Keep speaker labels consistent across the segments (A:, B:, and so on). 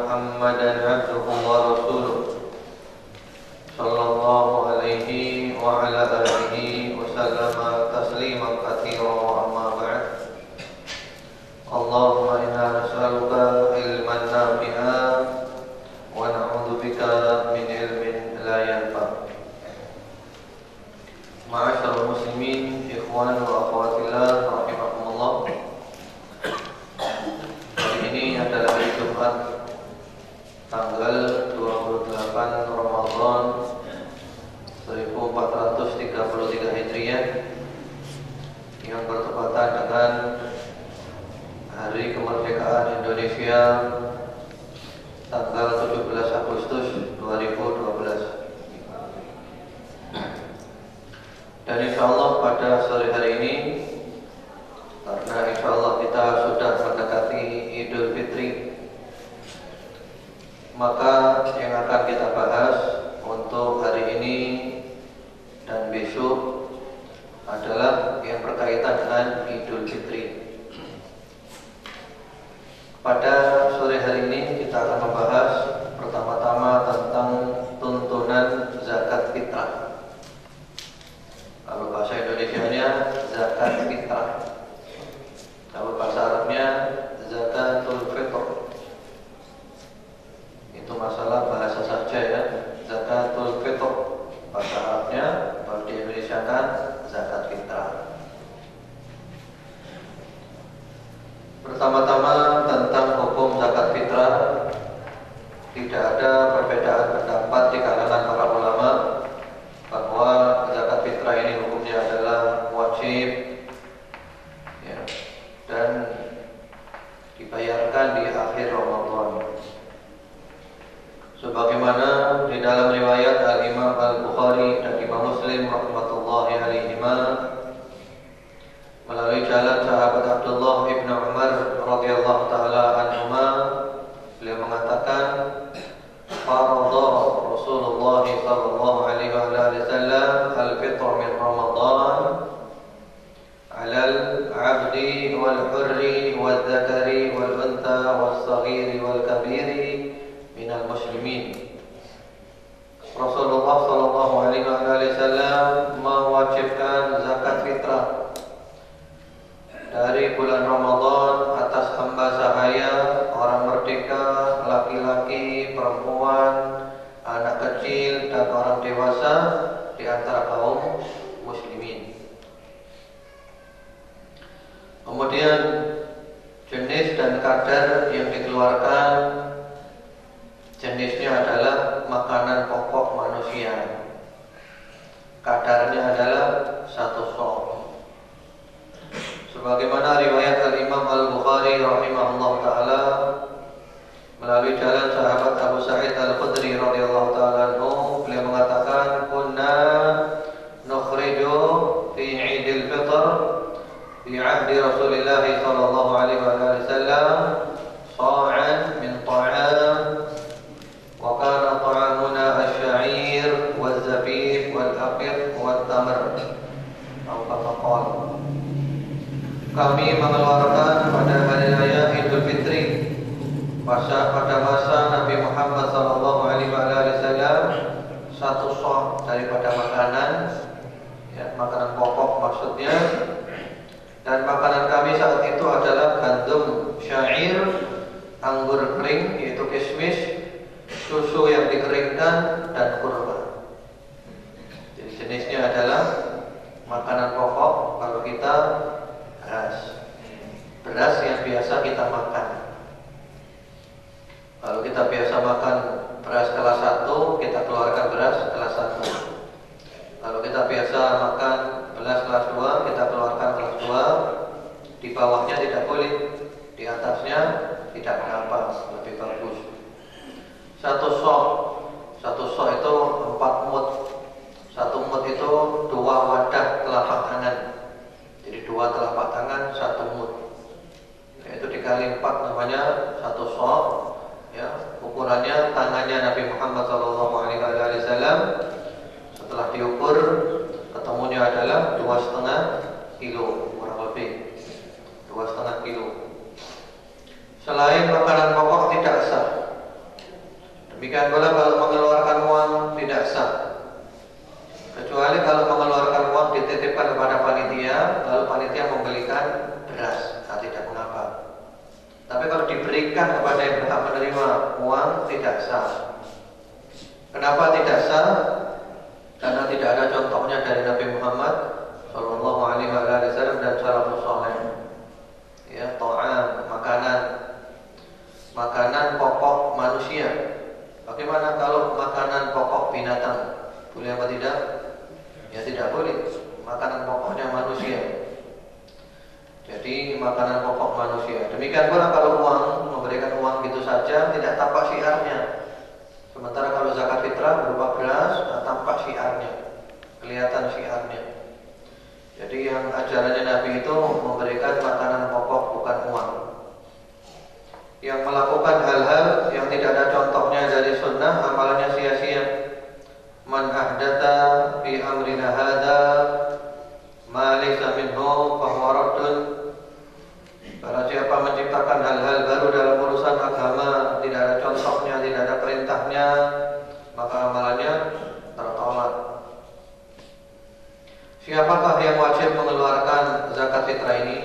A: محمدا عبده ورسوله صلى الله عليه وعلى آله وسلم تسليما كثيرا وأما بعد اللهم إنا نسألك علما نافعا ونعوذ بك من علم لا ينفع. Ma'asyiral muslimin, ikhwan wa akhwatillah rahimakumullah. Hari ini adalah hari Jumat tanggal 28 Ramadan 1433 Hijriah yang bertepatan dengan Hari Kemerdekaan Indonesia tanggal 17 Agustus 2012. Dan insyaallah pada sore hari ini, karena insyaallah kita sudah mendekati Idul Fitri, maka yang akan kita bahas untuk hari ini dan besok adalah yang berkaitan dengan Idul Fitri. Pada sore hari ini kita akan membahas pertama-tama tentang tuntunan zakat fitrah. Kalau bahasa Indonesianya zakat fitrah, kalau bahasa Arabnya zakatul fitr. Itu masalah bahasa saja ya, zakatul fitr. Bahasa Arabnya kalau di Indonesia kan zakat fitrah. Pertama-tama tentang hukum zakat fitrah, tidak ada perbedaan pendapat di kalangan para ulama bahwa zakat fitrah ini hukumnya adalah wajib ya, dan dibayarkan di akhir Ramadan. Sebagaimana di dalam riwayat Al-Imam Al-Bukhari dan Imam Muslim rahmatullahi alaihima melalui jalan sahabat Abdullah ibn Umar radhiyallahu taala anhuma, beliau mengatakan faradha Rasulullah sallallahu alaihi wasallam al-fitr min Ramadan 'ala al-'abdi wal-hurri wal-dzakari wal-untha was-saghiri wal-kabiri min al-muslimin. Rasulullah sallallahu alaihi wasallam mewajibkan zakat fitrah dari bulan Ramadan atas hamba sahaya, orang merdeka, laki-laki, perempuan, anak kecil dan orang dewasa di antara kaum muslimin. Kemudian jenis dan kadar yang dikeluarkan, jenisnya adalah makanan pokok manusia. Kadarnya adalah 1 sok. Sebagaimana riwayat Al-Imam Al-Bukhari rahimahullah ta'ala melalui jalan sahabat Abu Sa'id Al-Khudri radhiyallahu ta'ala anhu, beliau mengatakan kunna nukhriju fi 'Idil Fitr fi 'ahdi Rasulillah sallallahu alaihi wasallam sa'an min ta'am wa kana ta'amuna asy-sya'ir waz-zabib wal-aqid wat-tamr. Kami mengeluarkan pada hari raya Idul Fitri pada masa Nabi Muhammad sallallahu alaihi wasallam 1 sok daripada makanan ya, makanan pokok maksudnya. Dan makanan kami saat itu adalah gandum syair, anggur kering yaitu kismis, susu yang dikeringkan dan kurma. Jadi jenisnya adalah makanan pokok. Kalau kita beras yang biasa kita makan. Kalau kita biasa makan beras kelas 1, kita keluarkan beras kelas 1. Kalau kita biasa makan beras kelas 2, kita keluarkan kelas 2. Di bawahnya tidak boleh, di atasnya tidak mengapa, lebih bagus. 1 sok itu 4 mud. 1 mud itu 2 wadah telapak tangan. Jadi 2 telapak tangan 1 mud. Itu dikali 4 namanya 1 sok. Ya, ukurannya tangannya Nabi Muhammad SAW. Setelah diukur, ketemunya adalah 2,5 kilo kurang lebih. 2,5 kilo. Selain makanan pokok tidak sah Demikian pula kalau mengeluarkan uang tidak sah, kecuali kalau mengeluarkan uang dititipkan kepada panitia, lalu panitia membelikan beras, tidak mengapa. Tapi kalau diberikan kepada yang berhak menerima uang tidak sah. Kenapa tidak sah? Karena tidak ada contohnya dari Nabi Muhammad Sallallahu Alaihi Wasallam dan salafus saleh. Ya, ta'am, makanan pokok manusia. Bagaimana kalau makanan pokok binatang? Boleh apa tidak? Ya tidak boleh. Makanan pokoknya manusia. Jadi makanan pokok manusia. Demikian pula kalau uang, memberikan uang gitu saja tidak tampak syiarnya. Sementara kalau zakat fitrah berupa beras, tampak syiarnya, kelihatan syiarnya. Jadi yang ajarannya Nabi itu memberikan makanan pokok bukan uang. Yang melakukan hal-hal yang tidak ada contohnya dari sunnah, amalannya sia-sia. Man ahdatha fi amrina hadza ma laysa minhu fa huwa raddun. Barang siapa menciptakan hal-hal baru dalam urusan agama, tidak ada contohnya, tidak ada perintahnya, maka amalannya tertolak. Siapakah yang wajib mengeluarkan zakat fitrah ini?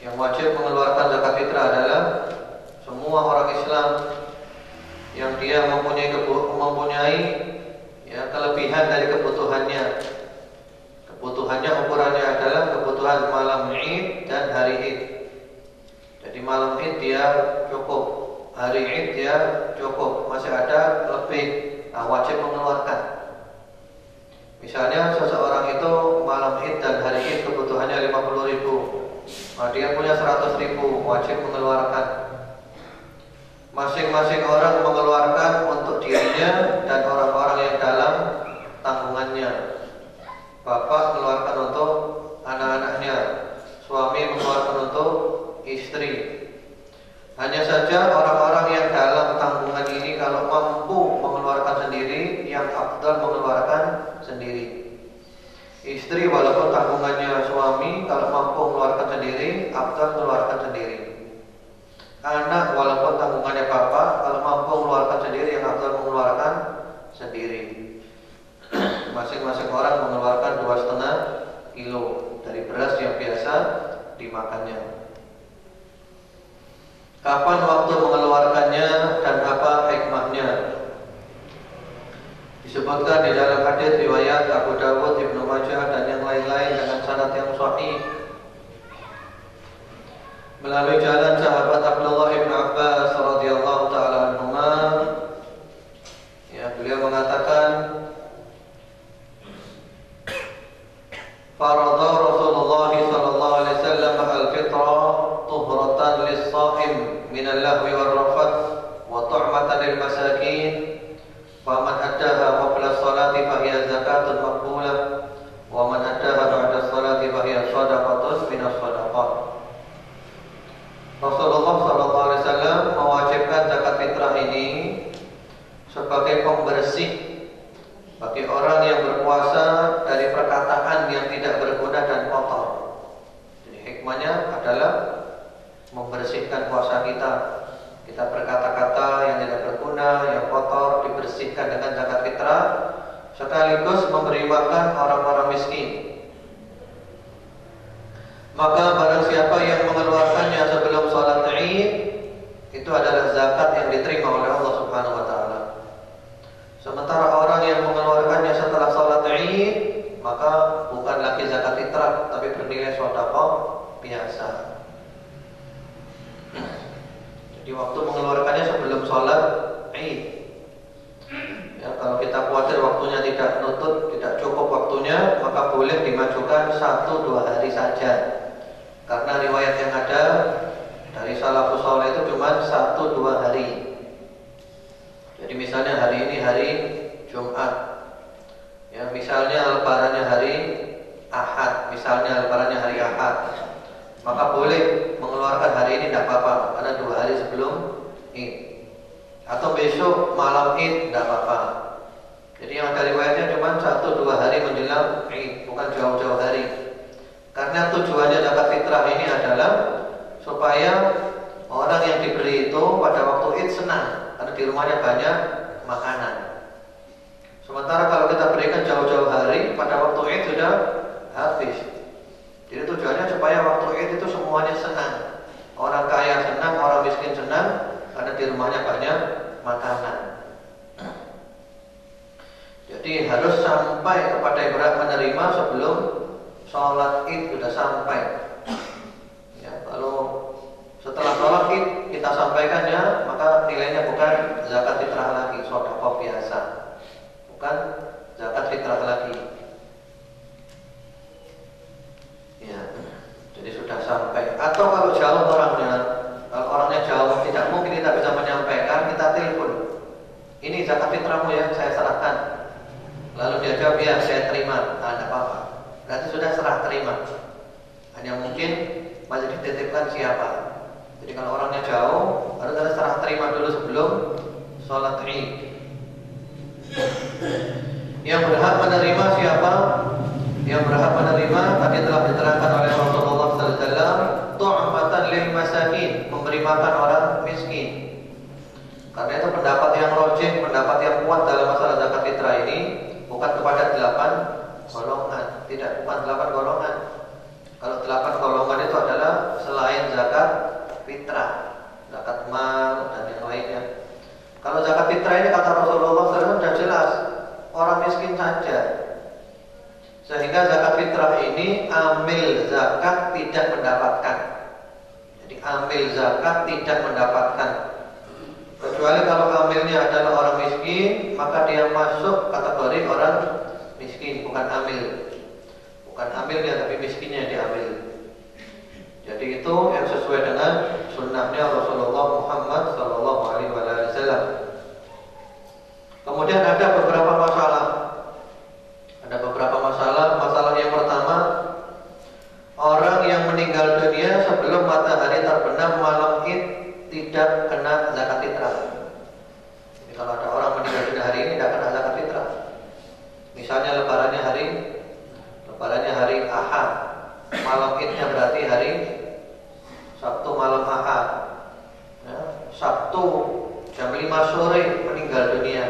A: Yang wajib mengeluarkan zakat fitrah adalah semua orang Islam yang dia mempunyai ya, kelebihan dari kebutuhannya. Kebutuhannya ukurannya adalah kebutuhan malam Id dan hari Id. Jadi malam Id dia cukup, hari Id dia cukup, masih ada lebih, wajib mengeluarkan. Misalnya seseorang itu malam Id dan hari Id kebutuhannya 50.000. Nah, dia punya 100.000, wajib mengeluarkan. Masing-masing orang mengeluarkan untuk dirinya dan orang-orang yang dalam tanggungannya. Bapak mengeluarkan untuk anak-anaknya, suami mengeluarkan untuk istri. Hanya saja orang-orang yang dalam tanggungan ini kalau mampu mengeluarkan sendiri, yang afdal mengeluarkan sendiri. Istri walaupun tanggungannya suami, kalau mampu mengeluarkan sendiri, afdal mengeluarkan sendiri. Anak walaupun tanggungannya bapak, kalau mampu mengeluarkan sendiri, yang afdal mengeluarkan sendiri. Masing-masing orang mengeluarkan 2,5 kilo dari beras yang biasa dimakannya. Kapan waktu mengeluarkannya dan apa hikmahnya? Disebutkan di dalam hadis riwayat Abu Dawud, Ibnu Majah dan yang lain-lain dengan sanad yang sahih melalui jalan sahabat Abdullah bin Abbas radhiyallahu taala anhuma. Ya, beliau mengatakan, "Farada Rasulullah sallallahu alaihi wasallam al-fitra tuhratan lis-shaim min al-lahwi war-rafath wa tu'matan lil-masakin." Faman addaha qabla sholati fahiya zakatun maqbulah wa man addaha ba'da sholati fahiya shadaqatun minas shadaqah. Rasulullah sallallahu alaihi wasallam mewajibkan zakat fitrah ini sebagai pembersih bagi orang yang berpuasa dari perkataan yang tidak berguna dan kotor. Jadi hikmahnya adalah membersihkan puasa kita. Kita berkata-kata yang tidak berguna, yang kotor, dibersihkan dengan zakat fitrah, sekaligus memberi makan orang-orang miskin. Maka barang siapa yang mengeluarkannya sebelum sholat Id, itu adalah zakat yang diterima oleh Allah Subhanahu wa taala. Sementara orang yang mengeluarkannya setelah sholat Id, maka bukan lagi zakat fitrah, tapi bernilai sedekah biasa. Di waktu mengeluarkannya sebelum sholat Id. Ya, kalau kita khawatir waktunya tidak nutut, tidak cukup waktunya, maka boleh dimajukan 1-2 hari saja. Karena riwayat yang ada dari salafus saleh itu cuma 1-2 hari. Jadi misalnya hari ini hari Jumat, ya misalnya lebarannya hari Ahad, misalnya lebarannya hari Ahad, maka boleh mengeluarkan hari ini tidak apa-apa, karena 2 hari sebelum Id. Atau besok malam Id tidak apa-apa. Jadi yang ada riwayatnya cuma 1-2 hari menjelang Id, bukan jauh-jauh hari. Karena tujuannya zakat fitrah ini adalah supaya orang yang diberi itu pada waktu Id senang, karena di rumahnya banyak makanan. Sementara kalau kita berikan jauh-jauh hari, pada waktu Id sudah habis. Jadi tujuannya supaya waktu Id itu semuanya senang. Orang kaya senang, orang miskin senang, karena di rumahnya banyak makanan. Jadi harus sampai kepada ibarat menerima sebelum sholat Id sudah sampai. Ya, kalau setelah sholat Id kita sampaikannya, maka nilainya bukan zakat fitrah lagi, sedekah biasa. Bukan zakat fitrah lagi. Ya, jadi sudah sampai. Atau kalau jauh orangnya, kalau orangnya jauh tidak mungkin kita bisa menyampaikan, kita telepon. Ini zakat fitrahmu ya, saya serahkan. Lalu dia jawab, ya saya terima. Nah, tidak apa-apa. Berarti sudah serah terima. Hanya mungkin masih dititipkan siapa. Jadi kalau orangnya jauh, harus ada serah terima dulu sebelum sholat Id. Yang berhak menerima siapa? Yang berhak menerima tadi telah diterangkan oleh Rasulullah sallallahu alaihi wasallam, tu'matan lil masakin, memberi makan orang miskin. Karena itu pendapat yang rajih, pendapat yang kuat dalam masalah zakat fitrah ini bukan kepada 8 golongan, tidak bukan 8 golongan. Kalau 8 golongan itu adalah selain zakat fitrah, zakat mal dan yang lainnya. Kalau zakat fitrah ini kata Rasulullah SAW sudah jelas, orang miskin saja. Sehingga zakat fitrah ini amil zakat tidak mendapatkan. Jadi amil zakat tidak mendapatkan. Kecuali kalau amilnya adalah orang miskin, maka dia masuk kategori orang miskin, bukan amil. Bukan amilnya tapi miskinnya diambil. Jadi itu yang sesuai dengan sunnahnya Rasulullah Muhammad sallallahu alaihi wasallam. Kemudian ada beberapa masalah. Ada beberapa masalah. Masalah yang pertama, orang yang meninggal dunia sebelum matahari terbenam malam Id tidak kena zakat fitrah. Jadi kalau ada orang meninggal dunia hari ini tidak kena zakat fitrah. Misalnya lebarannya hari Ahad, malam Idnya berarti hari Sabtu malam Ahad. Ya, Sabtu jam 5 sore meninggal dunia.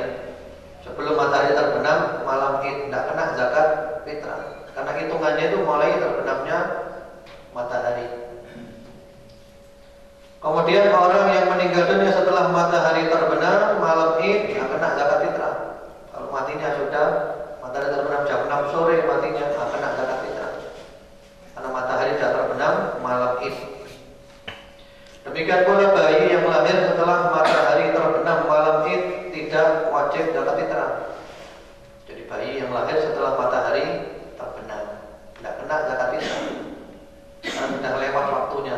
A: Sebelum matahari terbenam malam Id, tidak kena zakat fitrah. Karena hitungannya itu mulai terbenamnya matahari. Kemudian orang yang meninggal dunia setelah matahari terbenam malam Id tidak kena zakat fitrah. Kalau matinya sudah matahari terbenam jam 6 sore matinya tidak kena zakat fitrah. Karena matahari sudah terbenam malam Id. Demikian pula bayi yang lahir setelah matahari terbenam malam Id tidak wajib zakat fitrah. Jadi bayi yang lahir setelah matahari terbenam tidak kena zakat fitrah karena sudah lewat waktunya.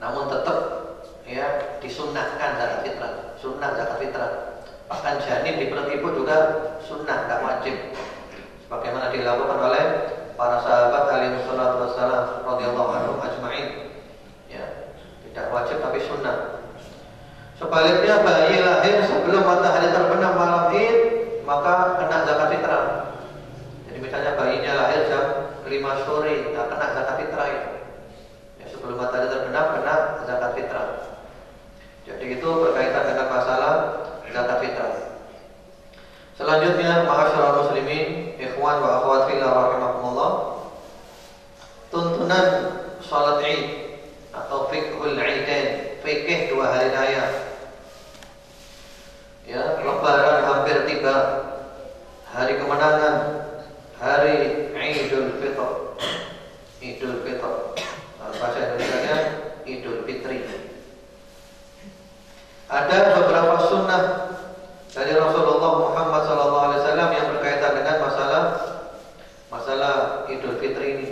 A: Namun tetap ya disunnahkan zakat fitrah, sunnah zakat fitrah. Bahkan janin di perut ibu juga sunnah, tidak wajib. Sebagaimana dilakukan oleh para sahabat alaihi salatu wassalam radhiyallahu anhum ajma'in. Ya, tidak wajib tapi sunnah. Sebaliknya bayi lahir sebelum matahari terbenam malam Id maka kena zakat fitrah. Jadi misalnya bayinya lahir jam 5 sore, tidak kena zakat fitrah itu. Ya, sebelum matahari terbenam kena zakat fitrah. Jadi itu berkaitan dengan masalah zakat fitrah. Selanjutnya, ma'asyiral muslimin, ikhwan wa akhwat fillah rahimakumullah, tuntunan salat Id atau fiqhul Idain, fikih 2 hari raya. Ya, lebaran hampir tiba, hari kemenangan, hari Idul Fitr. Idul Fitr. Bahasa Indonesianya Idul Fitri. Ada beberapa sunnah dari Rasulullah Muhammad SAW yang berkaitan dengan masalah Idul Fitri ini.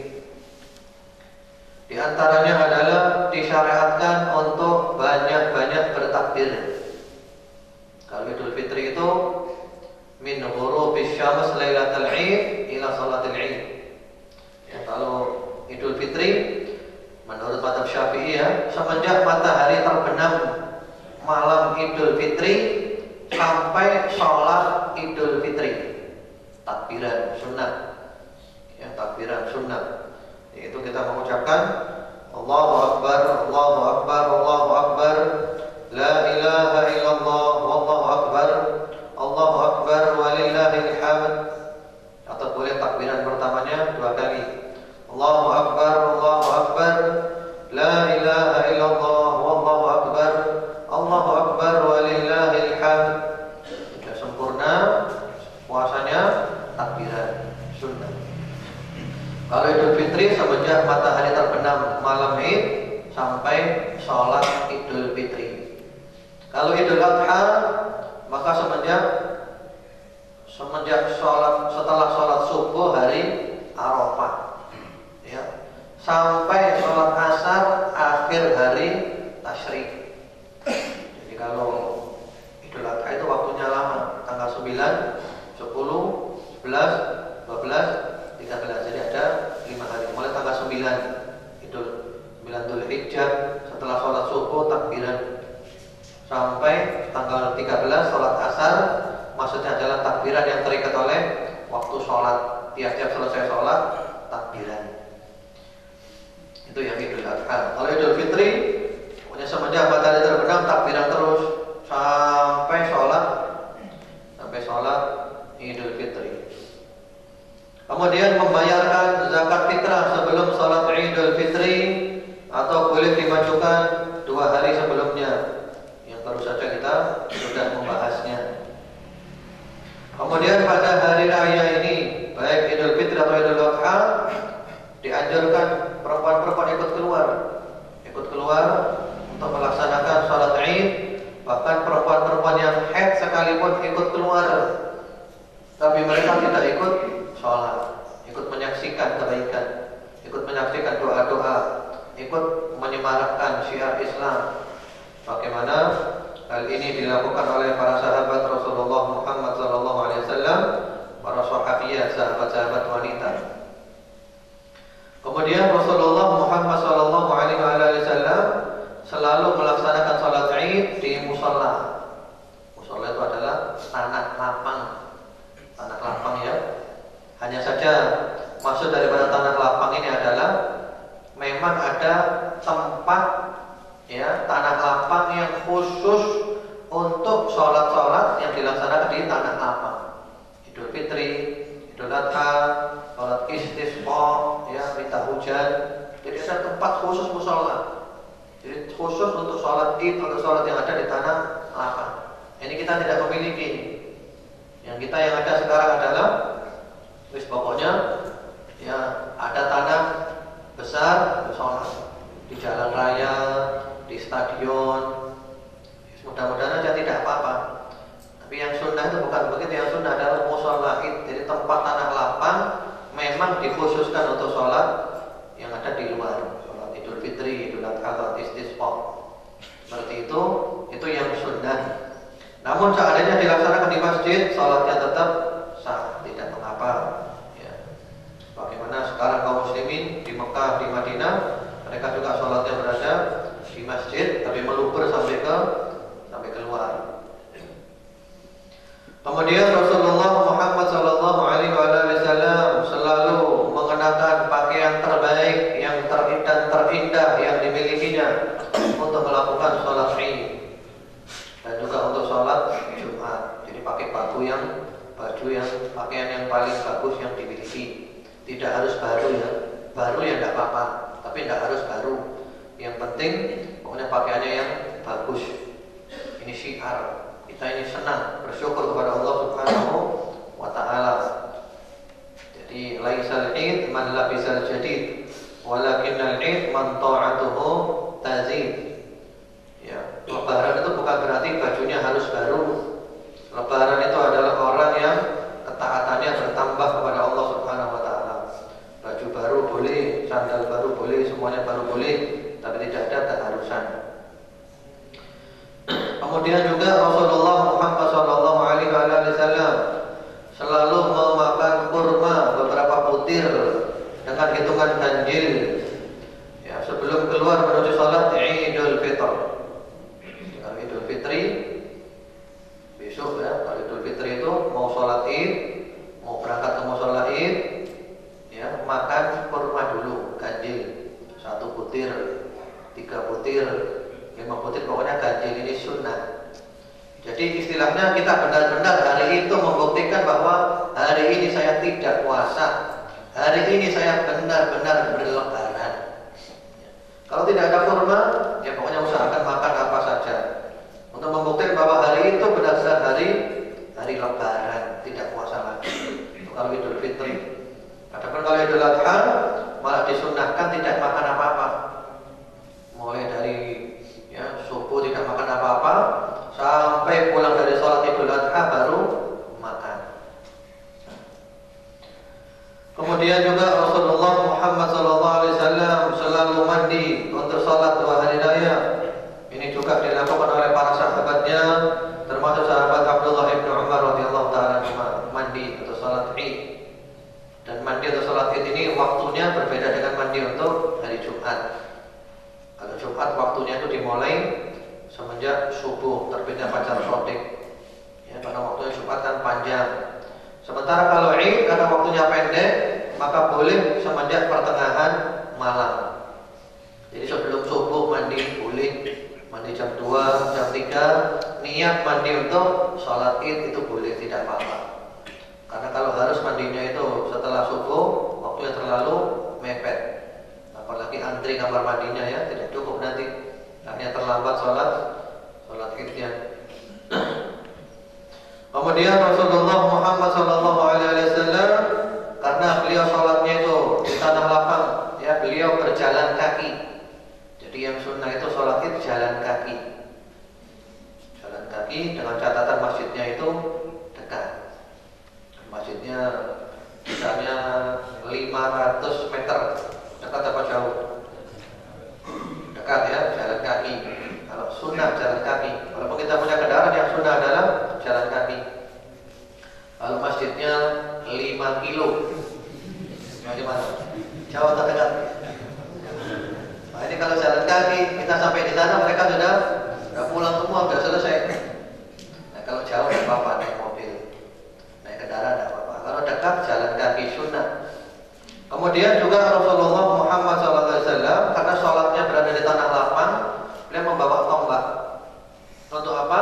A: Di antaranya adalah disyariatkan untuk banyak-banyak bertakbir. Kalau Idul Fitri itu min ghurubis syams lailatul Id ila salatil Id. Ya, kalau Idul Fitri menurut mazhab Syafi'i ya, semenjak matahari terbenam malam Idul Fitri sampai sholat Idul Fitri, takbiran sunnah. Ya, takbiran sunnah. Yaitu kita mengucapkan Allahu Akbar, Allahu Akbar, Allahu Akbar, la ilaha illallah, pertamanya 2 kali. Allahu Akbar, Allahu Akbar, la ilaha illallah, wallahu akbar, Allahu Akbar, walillahil hamd. Sudah sempurna puasanya, takbiran sunnah. Kalau Idul Fitri semenjak matahari terbenam malam Id sampai sholat Idul Fitri. Kalau Idul Adha maka semenjak setelah sholat subuh hari Arafah, ya, sampai sholat asar akhir hari Tasyrik. Jadi kalau Idul Adha itu waktunya lama, tanggal 9, 10, 11, 12, 13. Jadi ada 5 hari. Mulai tanggal 9 Idul 9 Dzulhijjah, setelah sholat subuh takbiran, sampai tanggal 13 sholat asar. Maksudnya adalah takbiran yang terikat oleh waktu sholat. Tiap-tiap selesai sholat takbiran. Itu yang Idul Adha. Kalau Idul Fitri pokoknya semenjak matahari terbenam takbiran terus sampai sholat Idul Fitri. Kemudian membayarkan zakat fitrah sebelum sholat Idul Fitri atau boleh dimajukan 2 hari sebelumnya, yang baru saja kita sudah membahasnya. Kemudian pada hari raya ini, baik Idul Fitri atau Idul Adha, dianjurkan perempuan-perempuan ikut keluar untuk melaksanakan sholat Id. Bahkan perempuan-perempuan yang haid sekalipun ikut keluar, tapi mereka tidak ikut sholat, ikut menyaksikan kebaikan, ikut menyaksikan doa-doa, ikut menyemarakkan syiar Islam. Bagaimana hal ini dilakukan oleh para sahabat Rasulullah Muhammad SAW, para sahabiyah, sahabat-sahabat wanita. Kemudian Rasulullah Muhammad SAW selalu melaksanakan sholat Id di musola. Musola itu adalah tanah lapang, ya. Hanya saja maksud daripada tanah lapang ini adalah memang ada tempat, ya, tanah lapang yang khusus untuk sholat-sholat yang dilaksanakan di tanah lapang. Idul Fitri, Idul Adha, sholat istisqa, ya, minta hujan. Jadi ada tempat khusus musola. Jadi khusus untuk sholat Id atau sholat yang ada di tanah lapang. Ini kita tidak memiliki. Yang kita yang ada sekarang adalah pokoknya, ya, ada tanah besar sholat di jalan raya, di stadion. Mudah-mudahan aja tidak apa-apa. Tapi yang sunnah itu bukan begitu. Yang sunnah adalah musola Id. Jadi tempat tanah lapang memang dikhususkan untuk sholat yang ada di luar. Sholat Idul Fitri, Idul Adha, sholat istisqa. Seperti itu yang sunnah. Namun seandainya dilaksanakan di masjid, sholatnya tetap sah, tidak mengapa, ya. Bagaimana sekarang kaum muslimin di Mekah, di Madinah, mereka juga sholatnya berada di masjid, tapi meluber sampai keluar. Kemudian Rasulullah Muhammad SAW selalu mengenakan pakaian terbaik yang terindah yang dimilikinya untuk melakukan sholat Id dan juga untuk sholat Jumat. Jadi pakai pakaian yang paling bagus yang dimiliki. Tidak harus baru, ya. Baru ya tidak apa-apa, tapi tidak harus baru. Yang penting pokoknya pakaiannya yang bagus. Ini syiar. Kita ini senang, bersyukur kepada Allah Subhanahu wa ta'ala. Jadi laisal Id man labisal jadid, walakinnal Id man ta'atuhu tazid. Ya, lebaran itu bukan berarti bajunya harus baru. Lebaran itu adalah orang yang ketaatannya bertambah kepada Allah Subhanahu wa ta'ala. Baju baru boleh, sandal baru boleh, semuanya baru boleh, tapi tidak ada keharusan. Kemudian juga Rasulullah Muhammad SAW selalu memakan kurma beberapa butir dengan hitungan ganjil, ya, sebelum keluar menuju salat Idul Fitr. Kalau Idul Fitri besok, ya, kalau Idul Fitri itu mau salat Id, mau berangkat ke mushola Id, ya, makan kurma dulu ganjil, 1 butir, 3 butir, 5 butir, pokoknya ganjil. Ini sunnah. Jadi istilahnya kita benar-benar hari itu membuktikan bahwa hari ini saya tidak puasa, hari ini saya benar-benar berlebaran. Kalau tidak ada kurma, ya pokoknya usahakan makan apa saja untuk membuktikan bahwa hari itu benar-benar hari lebaran, tidak puasa lagi. Itu kalau Idul Fitri. Adapun kalau Idul Adha malah disunnahkan tidak makan apa-apa. Mulai dari subuh tidak makan apa-apa sampai pulang dari sholat Idul Adha baru makan. Kemudian juga Rasulullah Muhammad SAW selalu mandi untuk sholat 2 hari raya. Ini juga dilakukan oleh para sahabatnya, termasuk sahabat Abdullah bin Umar radhiyallahu taala mandi untuk sholat Id. Dan mandi untuk sholat Id ini waktunya berbeda dengan mandi untuk hari Jumat. Kalau Jumat waktunya itu dimulai semenjak subuh terbitnya fajar shadiq. Ya, karena waktunya Jumat kan panjang. Sementara kalau Id karena waktunya pendek, maka boleh semenjak pertengahan malam. Jadi sebelum subuh mandi boleh, mandi jam 2, jam 3, niat mandi untuk sholat Id itu boleh, tidak apa-apa. Karena kalau harus mandinya itu setelah subuh, waktunya terlalu mepet. Apalagi antri kamar mandinya ya, tidak cukup nanti. Akhirnya terlambat sholat Id-nya. Kemudian Rasulullah Muhammad SAW karena beliau sholatnya itu di tanah lapang, ya beliau berjalan kaki. Jadi yang sunnah itu sholat Id jalan kaki. Jalan kaki dengan catatan masjidnya itu dekat. Masjidnya misalnya 500 meter, dekat apa jauh? Dekat ya, jalan kaki. Kalau sunnah jalan kaki. Kalau kita punya kendaraan yang sunnah adalah jalan kaki. Kalau masjidnya 5 kilo, bagaimana? Jauh atau dekat? Nah, ini kalau jalan kaki, kita sampai di sana mereka sudah pulang semua, sudah selesai. Nah, kalau jauh tidak apa-apa, naik mobil, naik kendaraan tidak apa-apa. Kalau dekat jalan kaki sunnah. Kemudian juga Rasulullah Muhammad SAW karena sholatnya berada di tanah lapang, beliau membawa tombak. Untuk apa?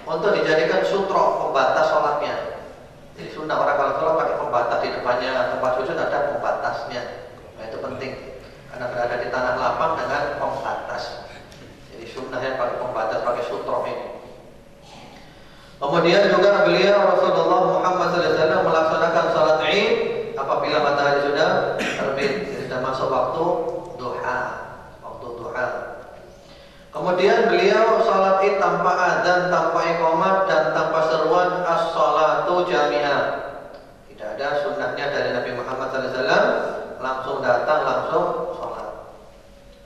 A: Untuk dijadikan sutro pembatas sholatnya. Jadi sunnah orang kalau sholat pakai pembatas di depannya tempat sujud ada pembatasnya. Nah, itu penting karena berada di tanah lapang dengan pembatas. Jadi sunnahnya pakai pembatas, pakai sutro ini. Kemudian juga beliau Rasulullah Muhammad SAW melaksanakan sholat Id apabila matahari sudah terbit, sudah masuk waktu duha. Kemudian beliau sholat Id tanpa adzan, tanpa iqamah dan tanpa seruan as-sholatu jami'ah. Tidak ada sunnahnya dari Nabi Muhammad SAW langsung datang langsung sholat.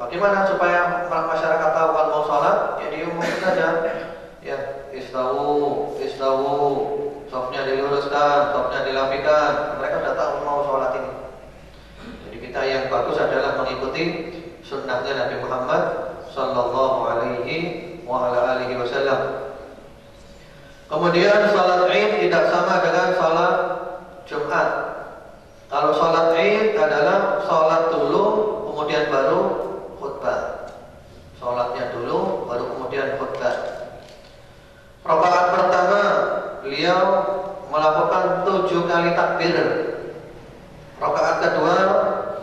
A: Bagaimana supaya masyarakat tahu kalau mau sholat? Ya diumumkan saja. Ya, istawu, safnya diluruskan, safnya dirapikan. Mereka sudah tahu mau sholat ini. Jadi kita yang bagus adalah mengikuti sunnahnya Nabi Muhammad sallallahu alaihi wa ala alihi wasallam. Kemudian salat Id tidak sama dengan salat Jumat. Kalau salat Id adalah salat dulu kemudian baru khutbah. Salatnya dulu baru kemudian khutbah. Rakaat pertama beliau melakukan 7 kali takbir. Rakaat kedua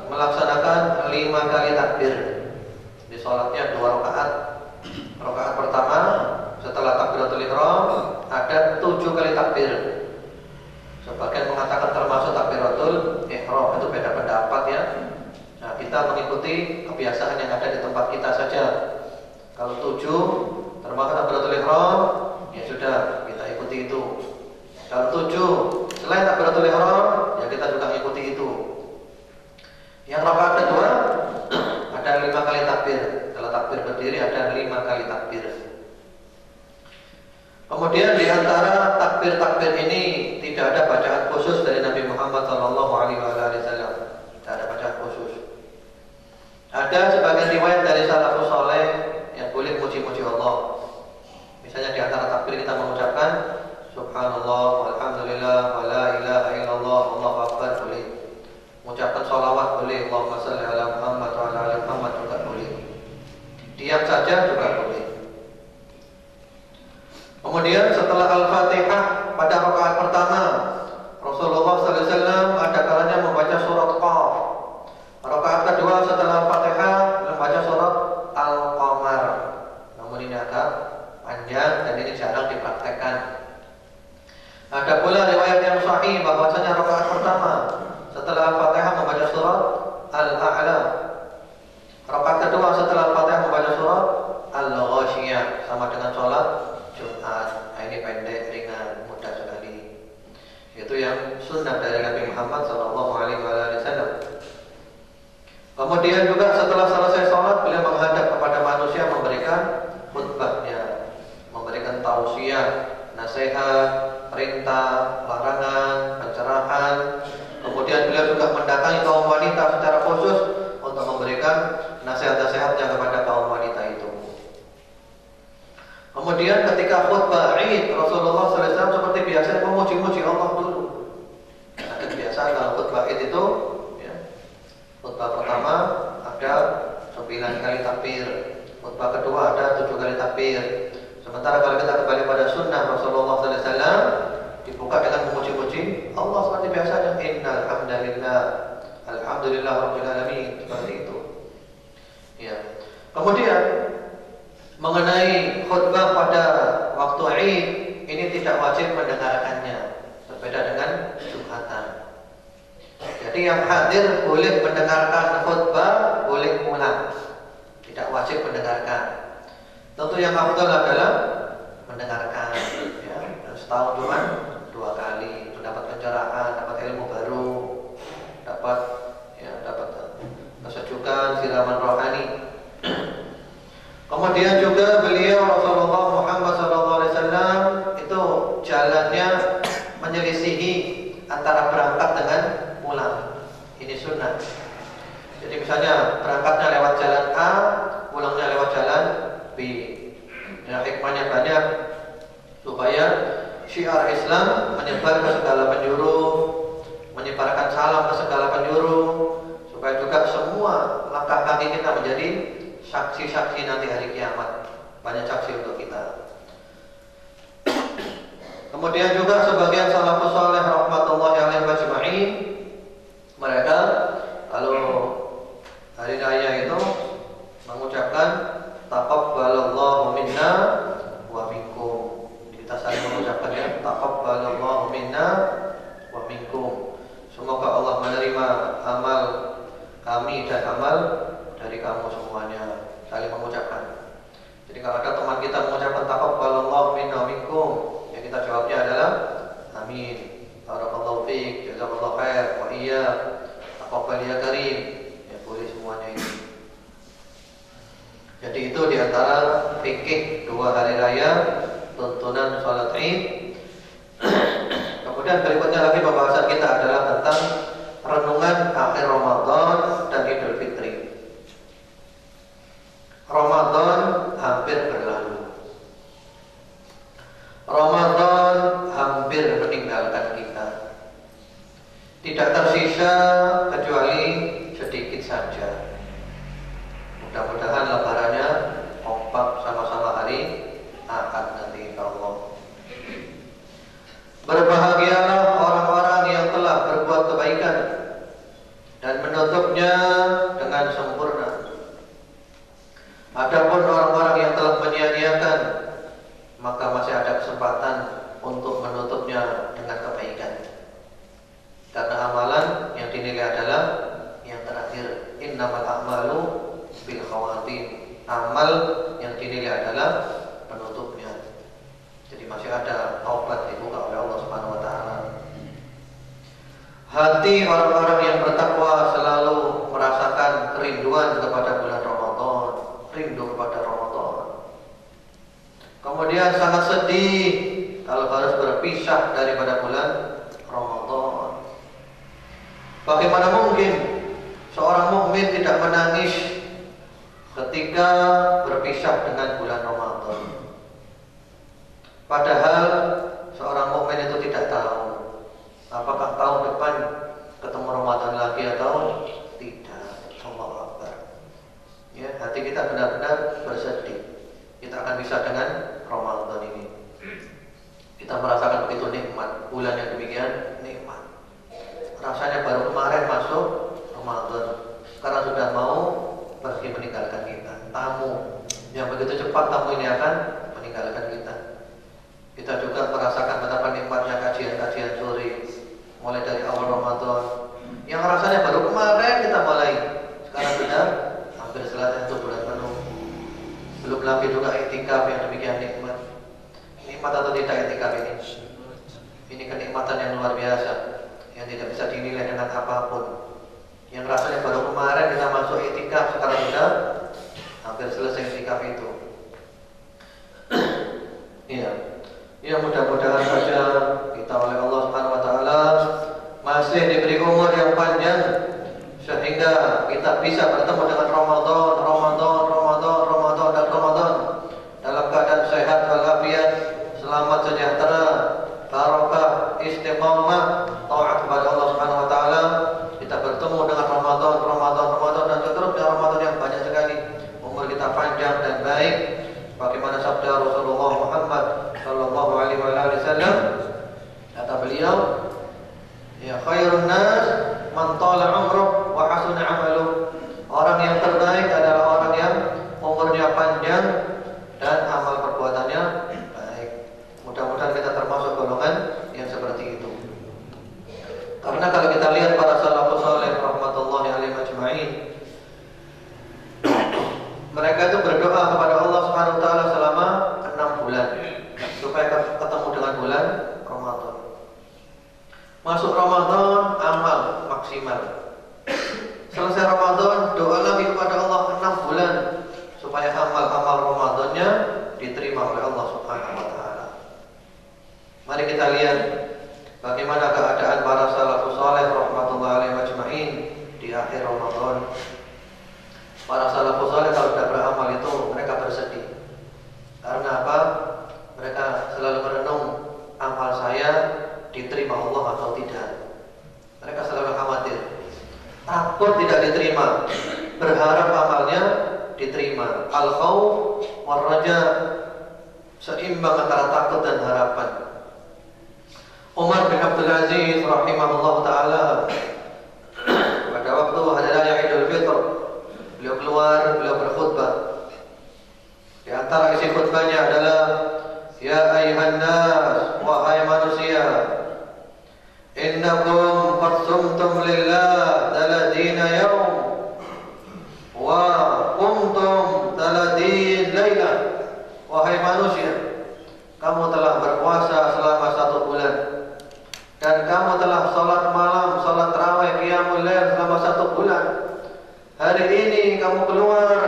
A: melaksanakan 5 kali takbir. Di sholatnya 2 rakaat. Rakaat pertama setelah takbiratul ihram ada 7 kali takbir. Sebagian mengatakan termasuk takbiratul ihram, itu beda pendapat ya. Nah, kita mengikuti kebiasaan yang ada di tempat kita saja. Kalau 7 termasuk takbiratul ihram, ya sudah kita ikuti itu. Kalau 7 selain takbiratul ihram, ya kita juga ikuti itu. Yang rakaat kedua ada 5 kali takbir. Setelah takbir berdiri ada 5 kali takbir. Kemudian di antara takbir-takbir ini tidak ada bacaan khusus dari Nabi Muhammad SAW. Tidak ada bacaan khusus. Ada sebagian riwayat dari salafus saleh yang boleh muji-muji Allah. Misalnya di antara takbir kita mengucapkan Subhanallah, walhamdulillah, wa la ilaha illallah, Allahu akbar boleh. Mengucapkan sholawat boleh, Allahumma salli ala Muhammad wa ala ali Muhammad juga boleh. Diam saja juga boleh. Kemudian setelah Al-Fatihah pada rakaat pertama, Rasulullah SAW ada kalanya membaca surat Ya, dan ini jarang dipraktekkan. Ada pula riwayat yang sahih bahwasanya rakaat pertama setelah Al-Fatihah membaca surat Al-A'la. Rakaat kedua setelah Al-Fatihah membaca surat Al-Ghasyiyah, sama dengan sholat Jumat. Nah, ini pendek, ringan, mudah sekali. Itu yang sunnah dari Nabi Muhammad SAW. Kemudian juga setelah selesai sholat, beliau menghadap kepada manusia memberikan khutbahnya, memberikan tausiah, nasihat, perintah, larangan, pencerahan. Kemudian beliau juga mendatangi kaum wanita secara khusus untuk memberikan nasihat-nasihatnya kepada kaum wanita itu. Kemudian ketika khutbah Id, Rasulullah SAW seperti biasa memuji-muji Allah dulu. Ada kebiasaan kalau khutbah Id itu, ya, khutbah pertama ada 9 kali takbir, khutbah kedua ada 7 kali takbir. Sementara kalau kita kembali pada sunnah Rasulullah SAW, dibuka dengan memuji-muji Allah seperti biasanya. Innal hamdalillah, alhamdulillah rabbil alamin, seperti itu. Ya. Kemudian mengenai khutbah pada waktu Id, ini tidak wajib mendengarkannya, berbeda dengan Jumatan. Jadi yang hadir boleh mendengarkan khutbah, boleh pulang, tidak wajib mendengarkan. Tentu yang afdal adalah mendengarkan, ya. Setahun cuma 2 kali, mendapat pencerahan, dapat ilmu baru, dapat kesejukan, siraman rohani. Kemudian juga beliau Rasulullah Muhammad SAW itu jalannya menyelisihi antara berangkat dengan pulang. Ini sunnah. Jadi misalnya berangkatnya lewat jalan A, pulangnya lewat jalan B. Ya, hikmahnya banyak supaya syiar Islam menyebar ke segala penjuru, menyebarkan salam ke segala penjuru, supaya juga semua langkah kaki kita menjadi saksi-saksi nanti hari kiamat. Banyak saksi untuk kita. Kemudian juga sebagian salafus saleh rahmatullahi alaihi majma'in, mereka kalau hari raya itu mengucapkan taqabbalallahu minna wa minkum. Kita saling mengucapkan ya, taqabbalallahu minna wa minkum. Semoga Allah menerima amal kami dan amal dari kamu semuanya. Saling mengucapkan. Jadi kalau ada teman kita mengucapkan taqabbalallahu minna wa minkum, yang kita jawabnya adalah amin, barakallahu fiik, jazakallahu khair, wa iyyak, taqabbal ya karim. Ya boleh semuanya ini. Jadi itu diantara fikih 2 hari raya, tuntunan salat Id. Kemudian berikutnya lagi pembahasan kita adalah tentang renungan akhir Ramadan dan Idul Fitri. Ramadan hampir berlalu. Ramadan hampir meninggalkan kita. Tidak tersisa kecuali sedikit saja. Mudah-mudahan lebarannya kompak sama-sama hari Ahad nanti insyaallah. Berbahagialah orang-orang yang telah berbuat kebaikan dan menutupnya dengan sempurna. Adapun orang-orang yang telah menyia-nyiakan, maka masih ada kesempatan untuk menutupnya dengan kebaikan. Karena amalan yang dinilai adalah yang terakhir, innamal a'malu bil khawatim. Amal yang dinilai adalah penutupnya. Jadi masih ada taubat dibuka oleh Allah Subhanahu wa taala. Hati orang-orang yang bertakwa selalu merasakan kerinduan kepada bulan Ramadan, rindu kepada Ramadan. Kemudian sangat sedih kalau harus berpisah daripada bulan Ramadan. Bagaimana mungkin seorang mukmin tidak menangis ketika berpisah dengan bulan Ramadan? Padahal seorang mukmin itu tidak tahu apakah tahun depan ketemu Ramadan lagi atau tidak. Allahu Akbar. Ya, hati kita benar-benar bersedih. Kita akan bisa dengan Ramadan ini. Kita merasakan begitu nikmat bulan yang demikian nikmat. Rasanya baru kemarin masuk Ramadan, sekarang sudah mau pergi meninggalkan kita. Tamu yang begitu cepat tamu ini akan meninggalkan kita. Kita juga merasakan betapa nikmatnya kajian-kajian sore mulai dari awal Ramadan. Yang rasanya baru kemarin kita mulai, sekarang sudah hampir selesai 1 bulan penuh. Belum lagi juga iktikaf yang demikian nikmat. Nikmat atau tidak iktikaf ini? Ini kenikmatan yang luar biasa, yang tidak bisa dinilai dengan apapun. Yang rasanya baru kemarin kita masuk iktikaf, sekarang sudah hampir selesai iktikaf itu. Iya. Ya, mudah-mudahan saja kita oleh Allah Subhanahu wa taala masih diberi umur yang panjang sehingga kita bisa bertemu dengan Ramadan dalam keadaan sehat walafiat, selamat sejahtera, barokah, istiqamah, taat kepada Allah Subhanahu wa taala. Kita bertemu dengan Ramadan dan seterusnya Ramadan yang banyak sekali. Umur kita panjang dan baik. Bagaimana sabda Rasulullah Muhammad sallallahu alaihi wasallam, kata beliau, ya khairun nas man tala umruh wa hasuna amaluh. Orang yang terbaik adalah orang yang umurnya panjang dan amal perbuatannya baik. Mudah-mudahan kita termasuk golongan yang seperti itu. Karena kalau kita lihat para salafus saleh rahmatullahi alaihi ajma'in, mereka itu berdoa kepada Allah Subhanahu wa taala selama 6 bulan supaya ketemu dengan bulan Ramadan. Masuk Ramadan, amal maksimal. Selesai Ramadan, doa lagi kepada Allah 6 bulan supaya amal-amal Ramadannya diterima oleh Allah Subhanahu wa taala. Mari kita lihat bagaimana keadaan para salafus saleh rahmatullahi alaihi ajma'in di akhir Ramadan. Para salafus saleh kalau sudah beramal itu mereka bersedih. Karena apa? Mereka selalu merenung, amal saya diterima Allah atau tidak. Mereka selalu khawatir, takut tidak diterima, berharap amalnya diterima. Al-khauf war raja, seimbang antara takut dan harapan. Umar bin Abdul Aziz rahimahullah taala pada waktu hari raya Idul Fitr, beliau keluar, beliau berkhutbah. Di antara isi khutbahnya adalah, ya ayuhan nas, wahai manusia, innakum qad sumtum lillah taladina yawm wa qumtum taladin layla. Wahai manusia, kamu telah berpuasa selama 1 bulan dan kamu telah salat malam, salat tarawih, qiyamul lail selama 1 bulan. Hari ini kamu keluar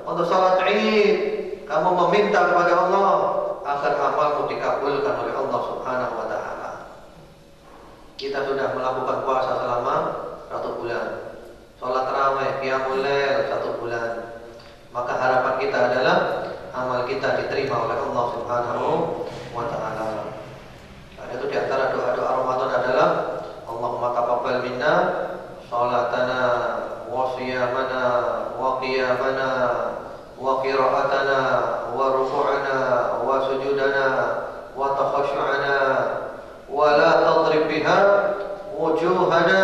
A: untuk salat Id, kamu meminta kepada Allah agar amalmu dikabulkan oleh Allah Subhanahu wa taala. Kita sudah melakukan puasa selama 1 bulan, salat tarawih, qiyamul lail 1 bulan. Maka harapan kita adalah amal kita diterima oleh Allah Subhanahu wa taala. Karena itu di antara doa-doa Ramadan adalah Allahumma taqabbal minna salatana wa siyamana wa qiyamana wa qira'atana wa ruku'ana wa sujudana wa takhashu'ana wa la tadrib biha wujuhana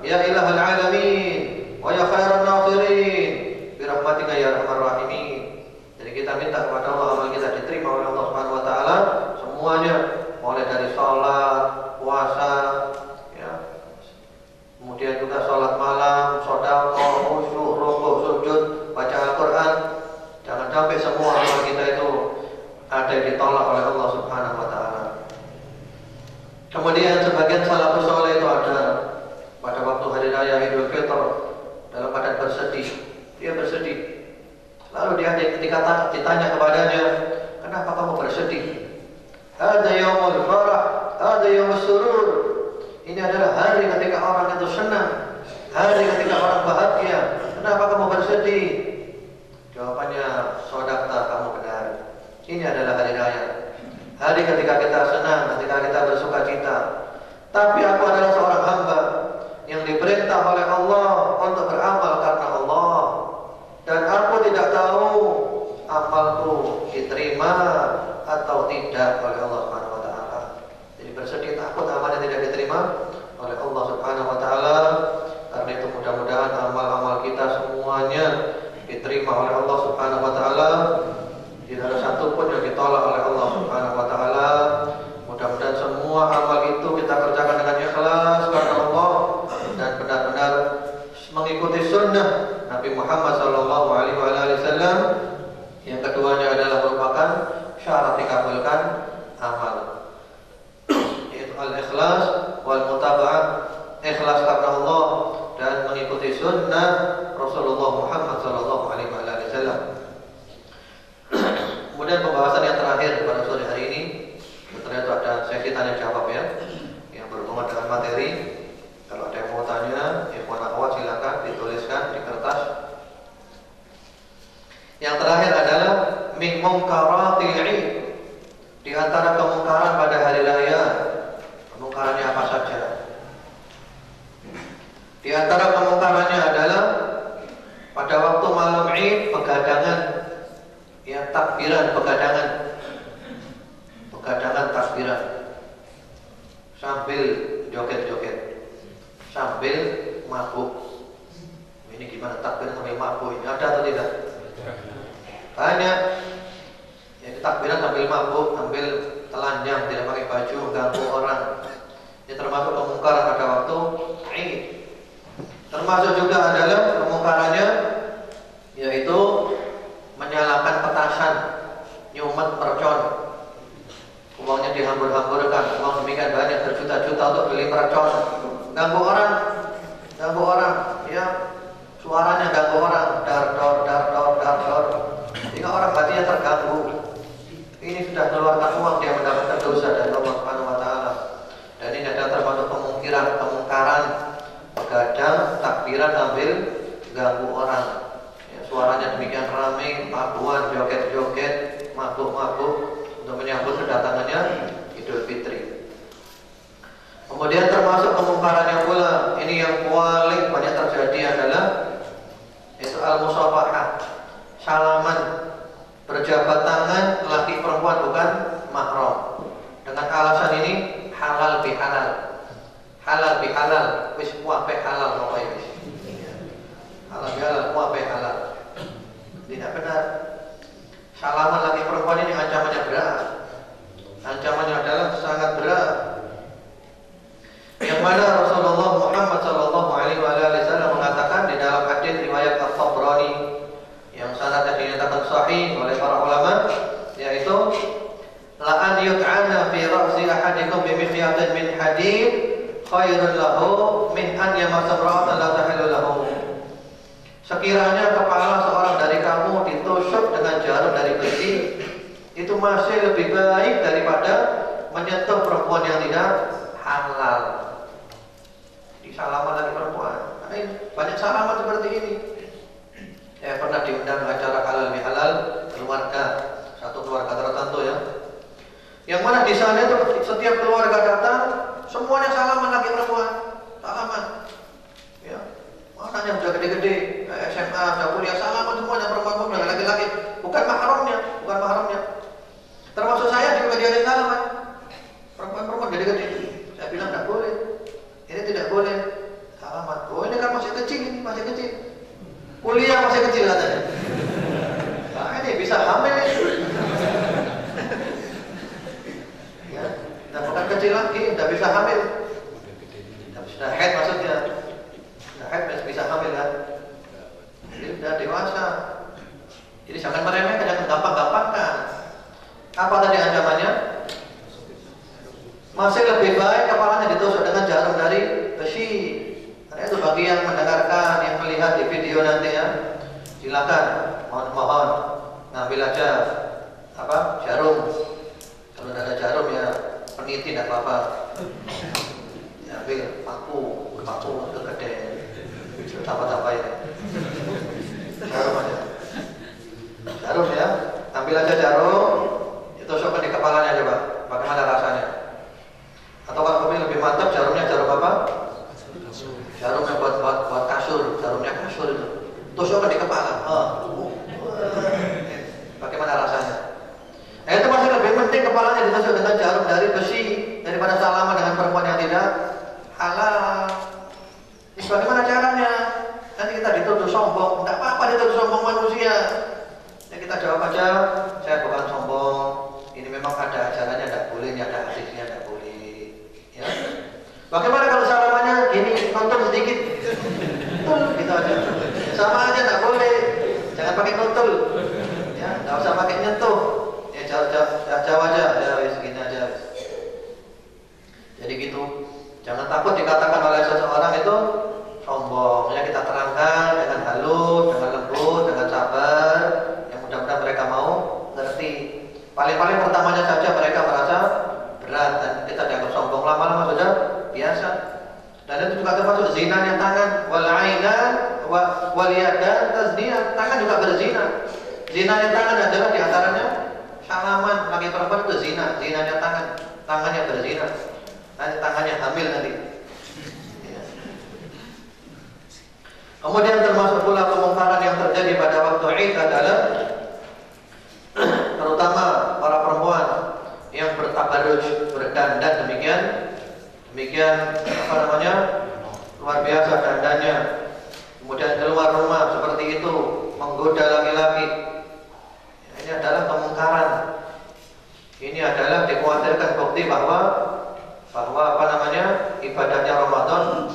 A: ya ilahal alamin wa ya khairan nasirin bi rahmatika ya arhamar rahimin. Jadi kita minta kepada Allah amal kita diterima oleh Allah Subhanahu wa taala semuanya, mulai dari salat, puasa, ya. Kemudian juga salat malam, sedekah, khusyuk, rukuk, sujud, baca Al-Qur'an. Jangan sampai semua amal kita itu ada yang ditolak oleh Allah Subhanahu wa taala. Kemudian sebagian salafus saleh itu ada pada waktu hari raya Idul Fitr dalam keadaan bersedih. Dia bersedih. Lalu dia ketika ditanya kepadanya, kenapa kamu bersedih? Ada yaumul farah, ada yaumul surur. Ini adalah hari ketika orang itu senang, hari ketika orang bahagia. Kenapa kamu bersedih? Jawabannya, sodakta, kamu benar. Ini adalah hari raya, hari ketika kita senang, ketika kita bersuka cita. Tapi aku adalah seorang hamba yang diperintah oleh Allah untuk beramal karena Allah, dan aku tidak tahu amalku diterima atau tidak oleh Allah Subhanahu wa taala. Jadi bersedih takut amalnya tidak diterima oleh Allah Subhanahu wa taala. Karena itu mudah-mudahan amal-amal kita semuanya diterima oleh Allah Subhanahu wa taala. Tidak ada satu pun yang ditolak oleh Allah Subhanahu wa taala. menyempurnakan amal. Yaitu al-ikhlas wal mutaba'ah, ikhlas karena Allah dan mengikuti sunnah Rasulullah Muhammad sallallahu alaihi wasallam. Kemudian pembahasan yang terakhir pada sore hari ini, setelah itu ada sesi tanya jawab ya, yang berhubungan dengan materi. Kalau ada yang mau tanya, ikhwan akhwat silakan dituliskan di kertas. Yang terakhir adalah min munkaratil 'id. Di antara kemungkaran pada hari raya, kemungkarannya apa saja? Di antara kemungkarannya adalah pada waktu malam Id begadangan, ya takbiran begadangan, begadangan takbiran sambil joget-joget, sambil mabuk. Ini gimana takbir sambil mabuk? Ini ada atau tidak? Banyak. Ya, takbiran sambil mabuk, sambil telanjang, tidak pakai baju, ganggu orang. Ini termasuk kemungkaran pada waktu Id. Termasuk juga adalah kemungkarannya yaitu menyalakan petasan, nyumet mercon, uangnya dihambur-hamburkan, uang demikian banyak berjuta-juta untuk beli mercon, ganggu orang, ya suaranya ganggu orang, dar dor, sehingga orang hatinya terganggu. Ini sudah keluarkan uang, dia mendapatkan dosa dari Allah Subhanahu wa taala. Dan ini adalah termasuk kemungkaran begadang, takbiran sambil ganggu orang. Ya, suaranya demikian ramai, paduan, joget-joget, mabuk-mabuk untuk menyambut kedatangannya Idul Fitri. Kemudian termasuk kemungkarannya pula, ini yang paling banyak terjadi adalah itu al-musafahah, salaman, berjabat tangan laki perempuan bukan mahram. Dengan alasan ini halal bihalal, halal bihalal, wis wae halal pokoknya wis. Halal bihalal, wae halal. Tidak benar. Salaman laki perempuan ini ancamannya berat. Ancamannya adalah sangat berat. Yang mana Rasulullah Muhammad sallallahu alaihi wasallam mengatakan di dalam hadis riwayat At-Tabrani yang sanadnya dinyatakan sahih oleh para ulama, yaitu la an yut'ana fi ra'si ahadikum bi mikhyatin min hadid khairun lahu min an yamassa imra'atan la tahillu lahu. Sekiranya kepala seorang dari kamu ditusuk dengan jarum dari besi, itu masih lebih baik daripada menyentuh perempuan yang tidak halal. Di salaman lagi perempuan. Banyak salaman seperti ini. Saya pernah diundang acara halal bihalal keluarga, satu keluarga tertentu ya. Yang mana di sana itu setiap keluarga datang, semuanya salaman lagi perempuan, salaman. Ya, mana yang sudah gede-gede, SMA, sudah kuliah, salaman semuanya perempuan laki-laki, bukan mahramnya, bukan mahramnya. Termasuk saya juga diadain salaman, perempuan gede-gede. Saya bilang tidak boleh, ini tidak boleh salaman. Oh ini kan masih kecil, ini masih kecil. Kuliah masih kecil katanya. Nah ini bisa hamil ini. Ya, bukan kecil lagi, tidak bisa hamil. Sudah head maksudnya. Sudah head bisa hamil kan. Jadi sudah dewasa. Jadi jangan meremehkan, jangan gampang-gampangkan. Apa tadi ancamannya? Masih lebih baik kepalanya ditusuk dengan jarum dari besi. Karena itu bagi yang mendengarkan, yang melihat di video nanti ya, silakan, mohon ngambil aja jarum. Kalau tidak ada jarum ya peniti tidak apa-apa. Ya, ambil paku untuk gede, apa ya. Jarum ya, ambil aja jarum, ditusukkan di kepalanya coba. Bagaimana rasanya? Atau kalau lebih mantap jarumnya jarum apa? Jarumnya buat kasur, jarumnya kasur itu. Tusukkan di kepala. Bagaimana rasanya? Nah, itu masih lebih penting kepalanya ditusuk dengan jarum dari besi daripada salaman dengan perempuan yang tidak halal. Ini bagaimana caranya? Nanti kita dituduh sombong. Tidak apa-apa dituduh sombong manusia. Ya kita jawab aja, saya bukan sombong. Ini memang ada ajarannya, tidak boleh, ini ada hadisnya, tidak boleh. Ya. Bagaimana kalau salamannya gini, nonton sedikit, gitu aja. Ya, sama aja, tidak boleh. Jangan pakai nonton, ya, tidak usah pakai nyentuh. Ya, jauh aja, ya segini aja. Jadi gitu. Jangan takut dikatakan oleh seseorang itu sombong. Ya kita terangkan dengan halus, dengan lembut, dengan sabar. Yang mudah-mudahan mereka mau ngerti. Paling-paling pertamanya saja mereka merasa berat dan kita dianggap sombong, lama-lama sudah biasa. Dan itu juga termasuk zinanya tangan, wal ainan, wal yadan, tazniyah. Tangan juga berzina. Zinanya tangan adalah diantaranya salaman. Laki perempuan itu zina, zinanya tangannya berzina. Nanti tangannya hamil nanti. Ya. Kemudian termasuk pula kemungkaran yang terjadi pada waktu Id adalah terutama para perempuan yang bertabarruj, berdandan demikian luar biasa dandannya, kemudian keluar rumah seperti itu menggoda laki-laki. Ini adalah kemungkaran. Ini adalah dikhawatirkan bukti bahwa ibadahnya Ramadan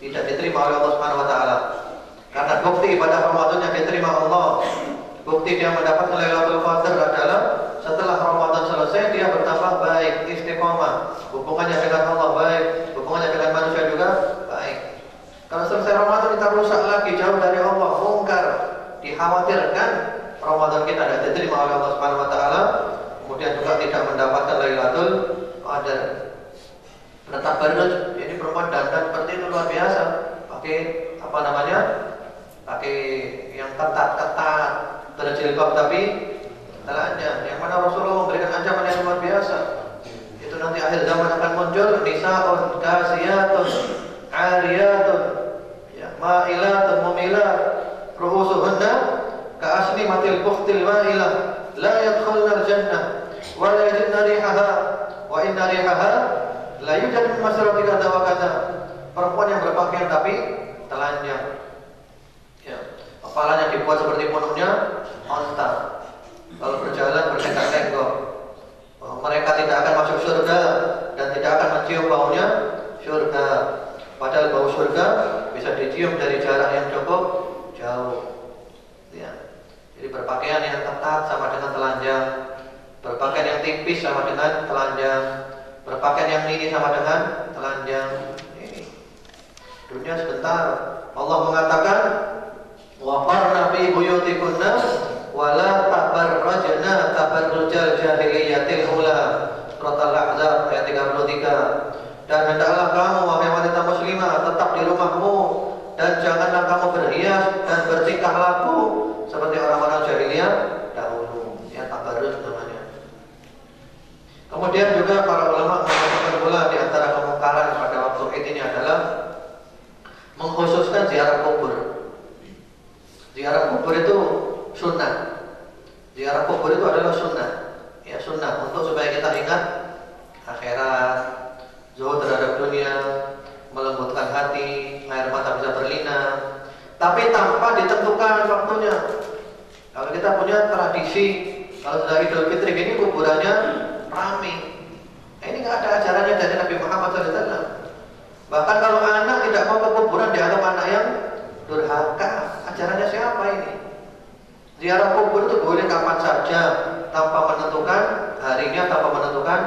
A: tidak diterima oleh Allah Subhanahu wa taala. Karena bukti ibadah Ramadan yang diterima Allah, bukti dia mendapatkan Lailatul Qadar adalah setelah Ramadan selesai dia bertambah baik, istiqomah, hubungannya dengan Allah baik, hubungannya dengan manusia juga baik. Kalau selesai Ramadan kita rusak lagi, jauh dari Allah, mungkar, dikhawatirkan Ramadan kita tidak diterima oleh Allah Subhanahu wa taala, kemudian juga tidak mendapatkan Lailatul Qadar. Bertabarruj, ini perempuan dandan seperti itu luar biasa, pakai yang ketat-ketat, berjilbab tapi telanjang, yang mana Rasulullah memberikan ancaman yang luar biasa. Itu nanti akhir zaman akan muncul nisaun kasiyatun ariyatun, ya, ma'ilatun mumilat, ru'usuhunna ka'asnimatil bukhtil ma'ilah, la yadkhulna al-jannah wa la yajidna rihaha wa inna rihaha la yujad min masarati kata wa kata. Perempuan yang berpakaian tapi telanjang, ya, kepalanya dibuat seperti punuknya onta. Kalau berjalan berlenggak-lenggok, mereka tidak akan masuk surga dan tidak akan mencium baunya surga. Padahal bau surga bisa dicium dari jarak yang cukup jauh. Ya. Jadi berpakaian yang ketat sama dengan telanjang, berpakaian yang tipis sama dengan telanjang, berpakaian yang mini sama dengan telanjang. Ini dunia sebentar. Allah mengatakan, wa qarna fi buyutikunna wala tabarrajna tabarrujal jahiliyatil ula. Surat Al-Ahzab ayat 33. Dan hendaklah kamu wahai wanita muslimah tetap di rumahmu dan janganlah kamu berhias dan bertingkah laku seperti orang-orang jahiliyah dahulu. Ya, tabarruj namanya. Kemudian juga para ulama mengatakan pula di antara kemungkaran pada waktu ini adalah mengkhususkan ziarah kubur. Ziarah kubur itu sunnah. Ziarah kubur itu adalah sunnah. Ya, sunnah untuk supaya kita ingat akhirat, zuhud terhadap dunia, melembutkan hati, air mata bisa berlinang. Tapi tanpa ditentukan waktunya. Kalau kita punya tradisi, kalau sudah Idul Fitri ini kuburannya ramai. Ini nggak ada ajarannya dari Nabi Muhammad SAW. Bahkan kalau anak tidak mau ke kuburan dianggap anak yang durhaka. Ajarannya siapa ini? Ziarah kubur itu boleh kapan saja, tanpa menentukan harinya, tanpa menentukan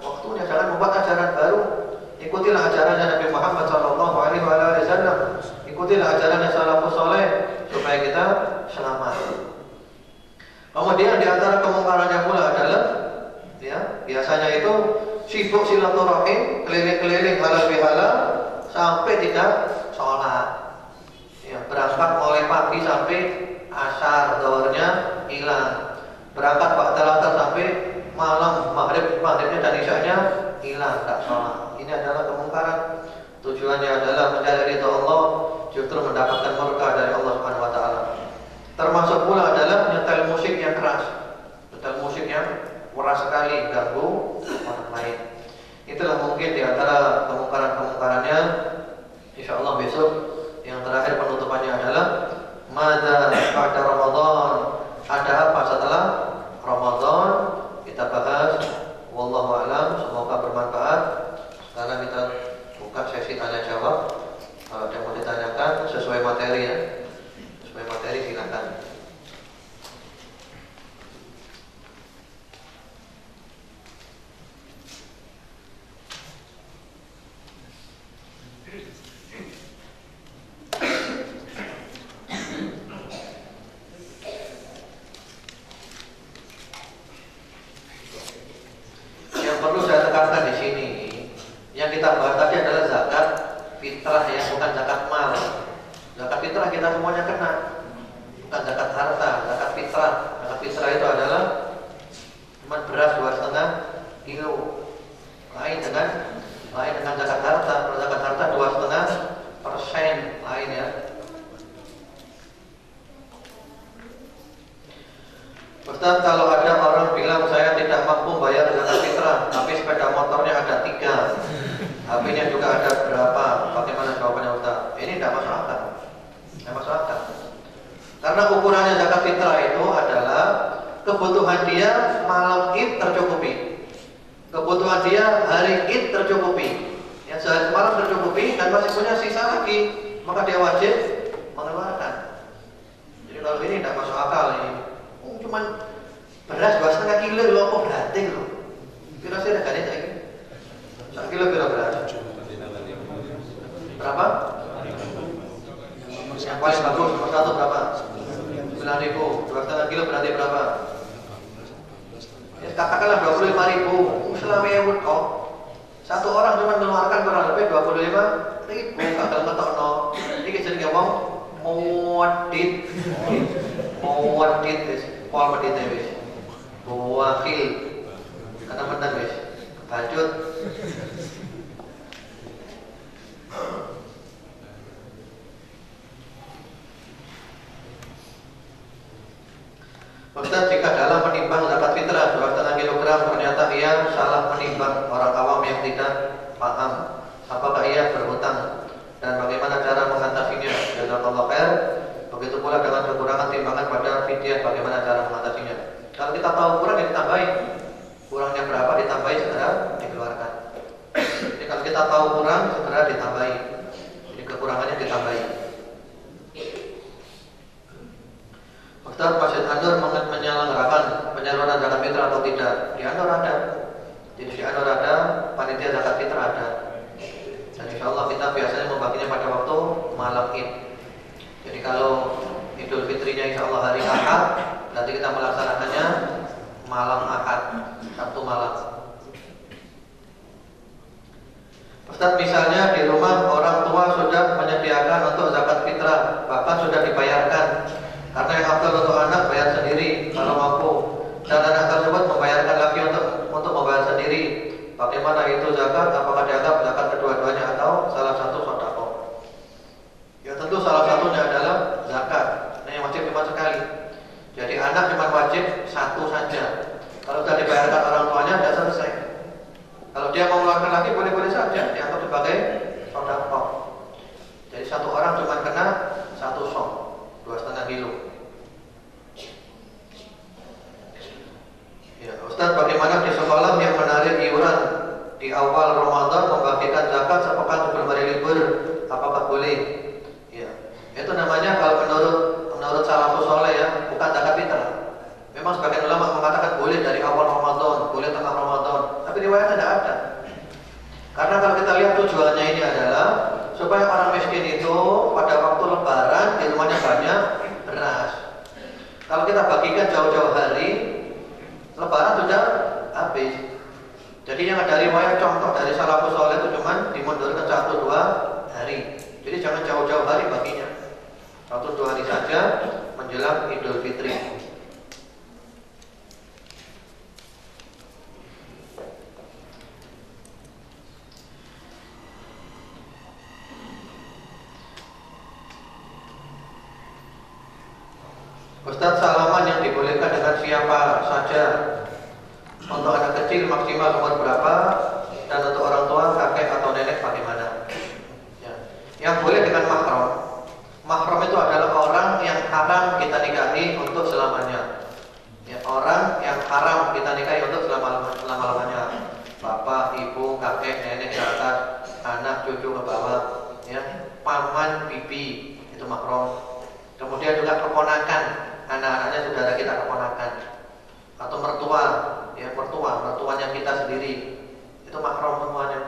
A: waktunya. Jangan membuat ajaran baru. Ikutilah ajarannya Nabi Muhammad SAW. Ikutilah ajarannya salafus saleh supaya kita selamat. Kemudian di antara kemungkarannya pula adalah, ya, biasanya itu sibuk silaturahim, keliling-keliling halal bihalal sampai tidak sholat. Ya, berangkat mulai pagi sampai asar, zuhurnya hilang. Berangkat ba'dal asar sampai malam, maghribnya dan isyanya hilang, tak sholat. Ini adalah kemungkaran. Tujuannya adalah mencari ridha Allah, justru mendapatkan murka dari Allah Subhanahu wa taala. Termasuk pula adalah nyetel musik yang keras. Nyetel musik yang keras sekali, ganggu orang lain. Itulah mungkin di antara kemungkaran-kemungkarannya. Insyaallah besok yang terakhir penutupannya adalah Mada ba'da Ramadan. Ada apa setelah Ramadan? Kita bahas. Wallahu a'lam. Semoga bermanfaat. Sekarang kita buka sesi tanya jawab. Kalau ada yang mau ditanyakan sesuai materi, ya. Sesuai materi silakan. tekankan di sini, yang kita bahas tadi adalah zakat fitrah ya, bukan zakat mal. Zakat fitrah kita semuanya kena, bukan zakat harta. Zakat fitrah, zakat fitrah itu adalah cuma beras 2,5 kilo. Lain dengan zakat harta. Kalau zakat harta 2,5% lain ya. Ustaz, kalau ada orang bilang saya tidak mampu bayar zakat fitrah, tapi sepeda motornya ada 3, HP-nya juga ada berapa, bagaimana jawabannya Ustaz? Ini tidak masuk akal. Tidak masuk akal. Karena ukurannya zakat fitrah itu adalah kebutuhan dia malam Id tercukupi, kebutuhan dia hari Id tercukupi, yang sehari malam tercukupi dan masih punya sisa lagi, maka dia wajib mengeluarkan. Jadi kalau ini tidak masuk akal ini. Cuman beras 2,5 kilo loh, kok berarti loh. Kira-kira ada ganit lagi. 1 kilo beras. Berapa? Yang paling bagus nomor 1 berapa? 9.000. 2,5 kilo berarti berapa? Ya, katakanlah 25.000. Selama ya kok. Satu orang cuma mengeluarkan kurang lebih 25.000. Kakak ngetokno. Iki jenenge ngomong modit. Modit wis. Pol medit wis. Wakil. Karena menang wis. Lanjut. Ustaz, jika dalam menimbang zakat fitrah 2,5 kg ternyata ia salah menimbang, orang awam yang tidak paham, apakah ia berhutang dan bagaimana cara mengatasinya? Jazakallahu khair. Begitu pula dengan kekurangan timbangan pada fidyah, bagaimana cara mengatasinya? Kalau kita tahu kurang ya ditambahin, kurangnya berapa ditambahin segera dikeluarkan. Jadi kalau kita tahu kurang segera ditambahin, jadi kekurangannya ditambahin. Ustaz, Masjid An-Nur menyelenggarakan penyaluran zakat fitrah atau tidak? Di An-Nur ada. Jadi di An-Nur ada, panitia zakat fitrah ada. Dan insya Allah kita biasanya membaginya pada waktu malam Id. Jadi kalau Idul Fitrinya insya Allah hari Ahad, nanti kita melaksanakannya malam Ahad, Sabtu malam. Ustaz, misalnya di rumah orang tua sudah menyediakan untuk zakat fitrah, bahkan sudah dibayarkan. Karena yang afdal untuk anak bayar sendiri kalau mampu, dan anak tersebut membayarkan lagi untuk membayar sendiri. Bagaimana itu zakat? Apakah dianggap zakat kedua-duanya atau salah satu sedekah? Ya tentu salah satunya adalah zakat. Nah, yang wajib cuma sekali. Jadi anak cuma wajib satu saja. Kalau sudah dibayarkan orang tuanya sudah selesai. Kalau dia mau mengeluarkan lagi boleh-boleh saja, dianggap sebagai sedekah. Jadi satu orang cuma kena satu sok, 2,5 kilo. Ya, Ustaz, bagaimana di sekolah yang menarik iuran di awal Ramadan membagikan zakat sepekan sebelum hari libur, apakah boleh? Ya, itu namanya kalau menurut salafus saleh ya, bukan zakat fitrah. Memang sebagian ulama mengatakan boleh dari awal Ramadan, boleh tengah Ramadan, tapi riwayatnya tidak ada. Karena kalau kita lihat tujuannya ini adalah supaya orang miskin itu pada waktu Lebaran di rumahnya banyak beras. Kalau kita bagikan jauh-jauh hari, Lebaran sudah habis. Jadi yang ada riwayat contoh dari salafus saleh itu cuma dimundurkan 1-2 hari. Jadi jangan jauh-jauh hari baginya. 1-2 hari saja menjelang Idul Fitri. Ustaz, salaman yang dibolehkan dengan siapa saja? Untuk anak kecil maksimal umur berapa? Dan untuk orang tua, kakek atau nenek bagaimana? Ya. Yang boleh dengan mahram. Mahram itu adalah orang yang haram kita nikahi untuk selamanya. Ya, orang yang haram kita nikahi untuk selama-lamanya. Bapak, ibu, kakek, nenek ke atas, anak, cucu ke bawah. Ya, paman, bibi, itu mahram. Kemudian juga keponakan, anak-anaknya saudara kita keponakan, atau mertua, ya mertuanya kita sendiri, itu mahram semuanya.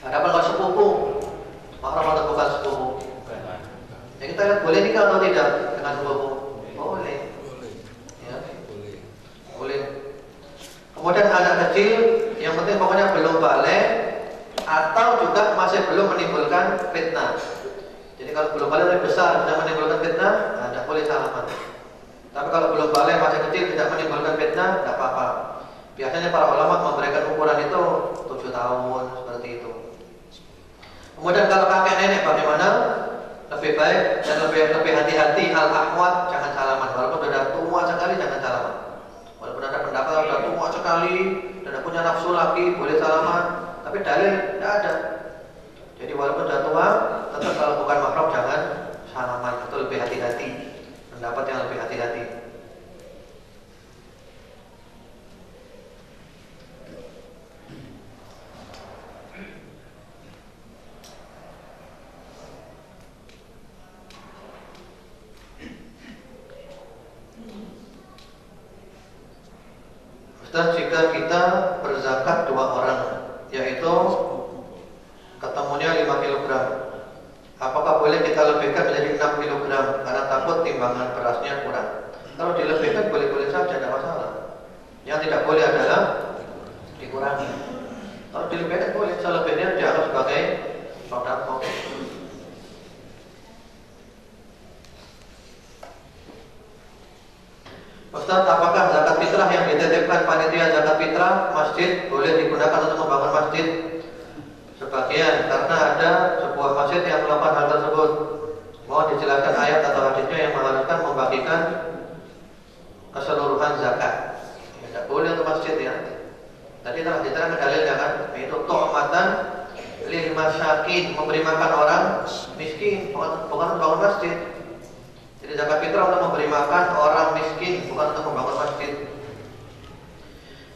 A: Adapun kalau sepupu, mahram atau bukan sepupu? Ya kita lihat boleh nikah atau tidak dengan sepupu? Boleh. Ya, boleh. Kemudian anak kecil Yang penting pokoknya belum balik atau juga masih belum menimbulkan fitnah. Jadi kalau belum balik lebih besar tidak menimbulkan fitnah, nah, tidak boleh salaman. Tapi kalau belum balik masih kecil tidak menimbulkan fitnah, tidak apa-apa. Biasanya para ulama memberikan ukuran itu 7 tahun seperti itu. Kemudian kalau kakek nenek bagaimana? Lebih baik dan lebih hati-hati al-ahwat, jangan salaman. Walaupun sudah tua sekali jangan salaman. Walaupun ada pendapat sudah tua sekali dan tidak punya nafsu lagi boleh salaman, tapi dalil tidak ada. Jadi walaupun sudah tua, tetap kalau bukan mahram jangan salaman. Itu lebih hati-hati. Pendapat yang lebih hati-hati. Ustaz, jika kita berzakat 2 orang, yaitu ketemunya 5 kg, apakah boleh kita lebihkan menjadi 6 kg karena takut timbangan berasnya kurang? Kalau dilebihkan boleh-boleh saja, tidak masalah. Yang tidak boleh adalah dikurangi. Kalau dilebihkan boleh, selebihnya dianggap sebagai sedekah. Ustaz, apakah zakat fitrah yang dititipkan panitia zakat fitrah masjid boleh digunakan untuk membangun masjid? Sebagian, karena ada sebuah masjid yang melakukan hal tersebut. Mohon dijelaskan ayat atau hadisnya yang mengharuskan membagikan keseluruhan zakat. Ya, tidak boleh untuk masjid ya. Tadi telah diterangkan dalilnya kan, yaitu tu'matan lil masyakin, memberi makan orang miskin, bukan membangun masjid. Jadi zakat fitrah untuk memberi makan orang miskin, bukan untuk membangun masjid.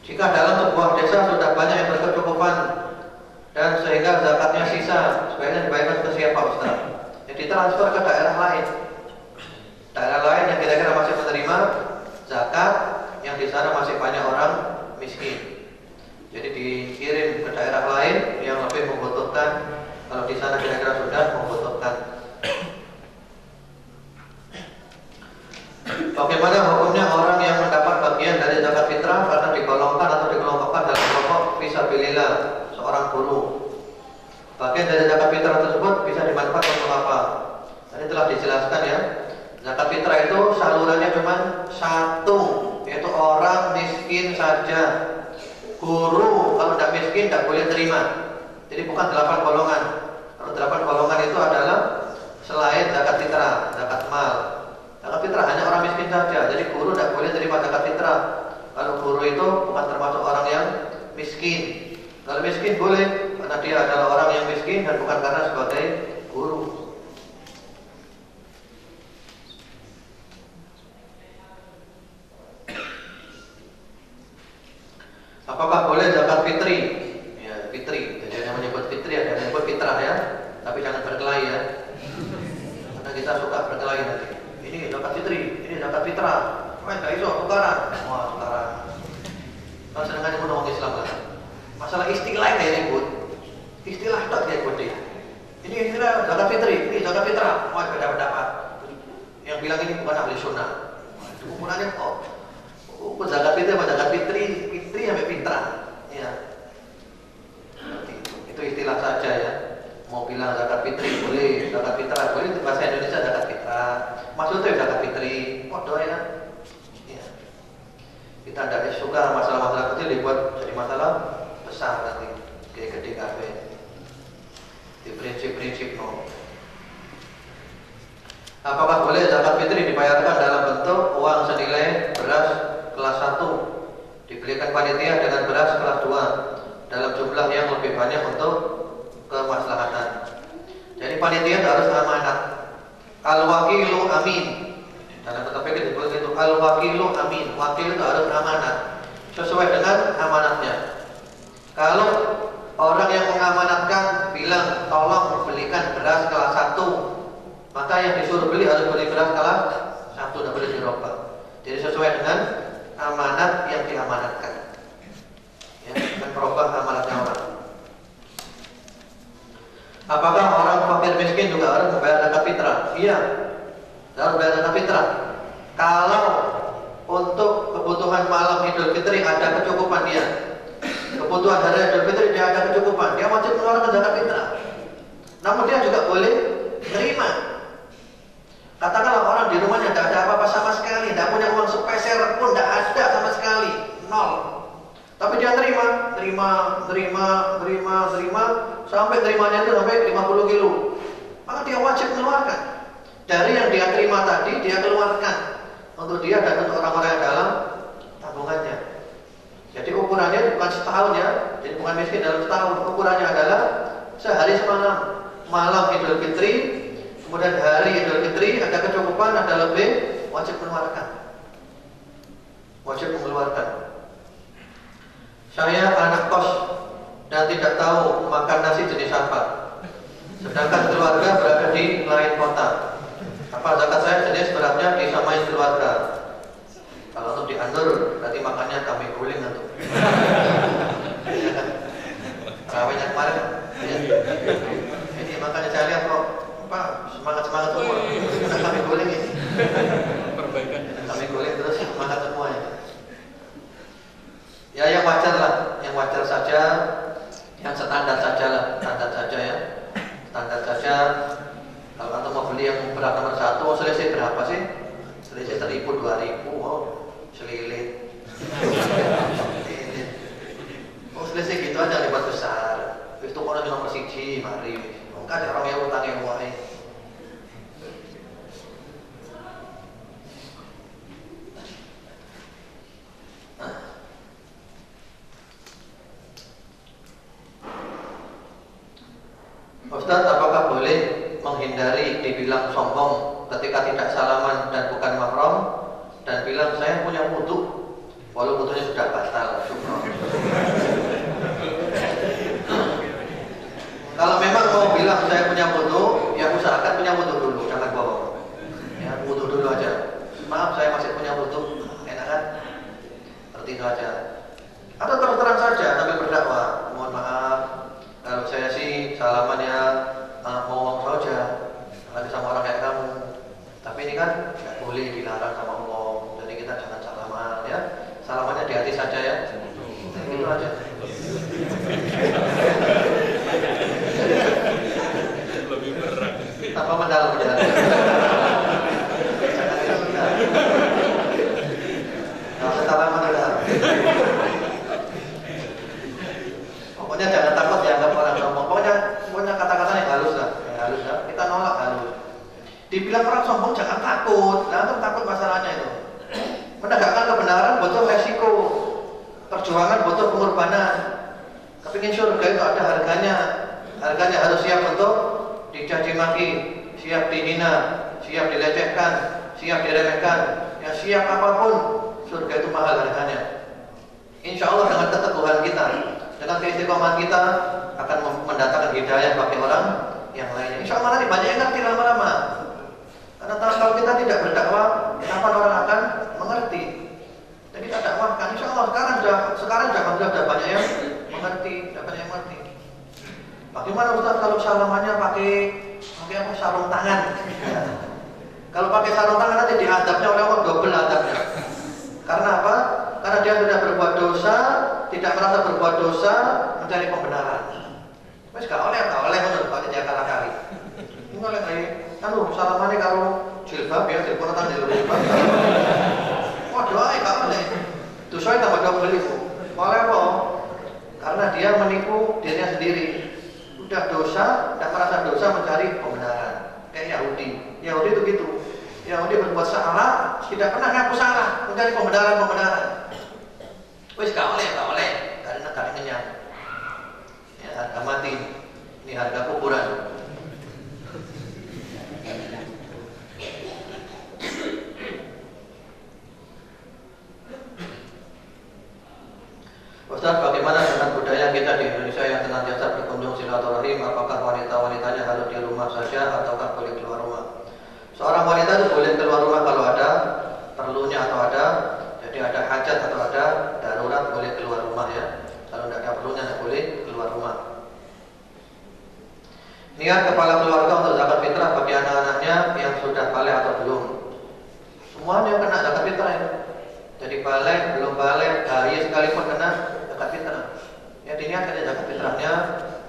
A: Jika dalam sebuah desa sudah banyak yang berkecukupan dan sehingga zakatnya sisa, sebaiknya dibayarkan ke siapa Ustaz? Ya ditransfer ke daerah lain. Daerah lain yang kira-kira masih menerima zakat, yang di sana masih banyak orang miskin. Jadi dikirim ke daerah lain yang lebih membutuhkan. Kalau di sana kira-kira sudah membutuhkan. Bagaimana hukumnya orang yang mendapat bagian dari zakat fitrah karena digolongkan atau dikelompokkan dalam kelompok fisabilillah seorang guru? Bagian dari zakat fitrah tersebut bisa dimanfaatkan untuk apa? Tadi telah dijelaskan ya. Zakat fitrah itu salurannya cuma satu, yaitu orang miskin saja. Guru kalau tidak miskin tidak boleh terima. Jadi bukan 8 golongan. Kalau 8 golongan itu adalah selain zakat fitrah, zakat mal. Zakat fitrah hanya orang miskin saja. Jadi guru tidak boleh terima zakat fitrah. Kalau guru itu bukan termasuk orang yang miskin. Kalau miskin boleh, karena dia adalah orang yang miskin dan bukan karena sebagai guru. Apakah boleh zakat fitri? Ya, fitri. Jadi yang menyebut fitri ada yang menyebut fitrah ya. Tapi jangan berkelahi ya. Karena kita suka berkelahi nanti. Ini zakat fitri, ini zakat fitrah. Wah, enggak iso tukaran. Wah, tukaran. Kalau sedangkan itu orang Islam lah. Masalah istilah yang ribut. Istilah tak dia ribut dia. Ini istilah zakat fitri, ini zakat fitrah. Wah, beda pendapat. Yang bilang ini bukan ahli sunnah. Itu ukurannya kok. Ukur zakat fitri apa zakat fitri? Fitri sampai fitrah. Ya. Itu istilah saja ya. Mau bilang zakat fitri boleh, zakat fitrah boleh, itu bahasa Indonesia zakat fitrah. Maksudnya zakat fitri, podo ya. Ya. Kita tidak suka masalah-masalah kecil dibuat jadi masalah besar nanti, kayak gede kafe. Di prinsip-prinsip no. Apakah boleh zakat fitri dibayarkan dalam bentuk uang senilai beras kelas 1 dibelikan panitia dengan beras kelas 2 dalam jumlah yang lebih banyak untuk kemaslahatan. Jadi panitia harus amanat. Al-wakilu amin. Dalam kitab fikih disebut itu al-wakilu amin. Wakil itu harus amanat sesuai dengan amanatnya. Kalau orang yang mengamanatkan bilang tolong belikan beras kelas 1, maka yang disuruh beli harus beli beras kelas 1, tidak boleh dirubah. Jadi sesuai dengan amanat yang diamanatkan. Ya, dan merubah amanatnya orang. Apakah orang fakir miskin juga harus membayar zakat fitrah? Iya, harus membayar zakat fitrah. Kalau untuk kebutuhan malam Idul Fitri ada kecukupan dia, kebutuhan hari Idul Fitri dia ada kecukupan, dia wajib mengeluarkan zakat fitrah. Namun dia juga boleh terima. Katakanlah orang di rumahnya tidak ada apa-apa sama sekali, tidak punya uang sepeser pun, tidak ada sama sekali, nol. Tapi dia terima, sampai terimanya itu sampai 50 kilo. Maka dia wajib mengeluarkan. Dari yang dia terima tadi, dia keluarkan untuk dia dan untuk orang-orang yang dalam tabungannya. Jadi ukurannya bukan setahun ya, jadi bukan miskin dalam setahun. Ukurannya adalah sehari semalam. Malam Idul Fitri, kemudian hari Idul Fitri ada kecukupan, ada lebih, wajib mengeluarkan. Wajib mengeluarkan. Saya anak kos dan tidak tahu makan nasi jenis apa. Sedangkan keluarga berada di lain kota. Apa zakat saya jenis beratnya disamain keluarga? Kalau untuk diandur, berarti makannya kami guling untuk. Ya kan? Rawenya kemarin. Ya. Ini makanya saya lihat kok semangat semua. Kita kami guling ini.
B: Perbaikan.
A: Kami guling terus semangat semuanya. Ya yang wajar lah, yang wajar saja, yang standar saja lah, standar saja ya, standar saja. Kalau antum mau beli yang berat nomor 1, selisih berapa sih? Selisih 1.000, 2.000, oh selilit. Oh selisih gitu aja lebar besar. Itu kalau nomor 1, mari. Enggak ada orang yang utang yang wae. Ustaz, apakah boleh menghindari dibilang sombong ketika tidak salaman dan bukan mahram dan bilang saya punya wudu walau wudunya sudah batal? Kalau memang mau bilang saya punya wudu, ya usahakan punya wudu dulu, jangan bohong. Ya, wudu dulu aja. Maaf saya masih punya wudu, enak kan? Seperti itu aja. Atau terus terang saja sambil berdakwah, mohon maaf. Kalau saya sih salaman ya ngomong saja, nanti sama orang kayak kamu. Tapi ini kan nggak boleh, dilarang sama Allah. Jadi kita jangan salaman ya. Salamannya di hati saja ya. Itu aja.
B: Lebih berat.
A: Apa mendalam ya? Jangan itu sudah. Nggak usah salaman udah. Pokoknya jangan takut dianggap orang sombong. Pokoknya kata-katanya halus lah, halus lah. Kita nolak halus. Dibilang orang sombong jangan takut. Jangan takut masalahnya itu. Menegakkan kebenaran butuh resiko, perjuangan butuh pengorbanan. Kepingin surga itu ada harganya. Harganya harus siap untuk dicaci maki, siap dihina, siap dilecehkan, siap diremehkan. Ya siap apapun, surga itu mahal harganya. Insya Allah dengan keteguhan kita, dengan keistiqomahan kita akan mendatangkan hidayah bagi orang yang lainnya. Insya Allah nanti banyak yang ngerti lama-lama. Karena kalau kita tidak berdakwah, kapan orang akan mengerti? Jadi kita dakwahkan. Insya Allah sekarang sudah banyak yang mengerti, sudah banyak yang mengerti. Bagaimana Ustaz kalau salamannya pakai apa, sarung tangan? Ya. Kalau pakai sarung tangan nanti diadabnya oleh Allah double adabnya. Karena apa? Karena dia sudah berbuat dosa, tidak merasa berbuat dosa, mencari pembenaran. Wes gak oleh menurut kalau dia kalah kali. Ini oleh kayak, kalau salamannya kalau jilbab ya, jilbab tangan jilbab. Wah doa gak oleh. Dosa tambah double itu. Oleh apa? Karena dia menipu dirinya sendiri. Udah dosa, tidak merasa dosa, mencari pembenaran. Kayak Yahudi. Yahudi itu gitu. Yahudi berbuat salah, tidak pernah ngaku salah, mencari pembenaran. Wis gak oleh, karena gak kenyang. Ya, harga mati. Ini harga kuburan. Ustaz, bagaimana dengan budaya kita di Indonesia yang senantiasa berkunjung silaturahim? Apakah wanita-wanitanya harus di rumah saja ataukah boleh keluar rumah? Seorang wanita itu boleh keluar rumah kalau ada perlunya atau ada, jadi ada hajat atau ada darurat boleh keluar rumah ya. Kalau tidak ada perlunya tidak boleh keluar rumah. Niat kepala keluarga untuk zakat fitrah bagi anak-anaknya yang sudah balik atau belum. Semuanya kena zakat fitrah ya. Jadi balik, belum balik, bayi sekalipun kena zakat fitrah. Ya Ya diniatkan ya zakat fitrahnya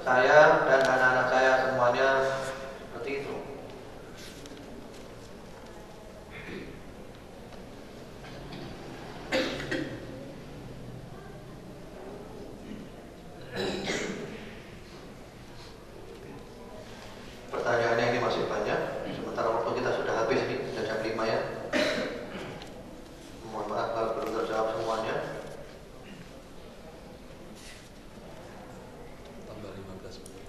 A: saya dan anak-anak saya semuanya seperti itu. Pertanyaannya ini masih banyak, sementara waktu kita sudah habis nih, sudah jam 5 ya. Mohon maaf kalau belum terjawab semuanya.
B: Tambah 15 menit.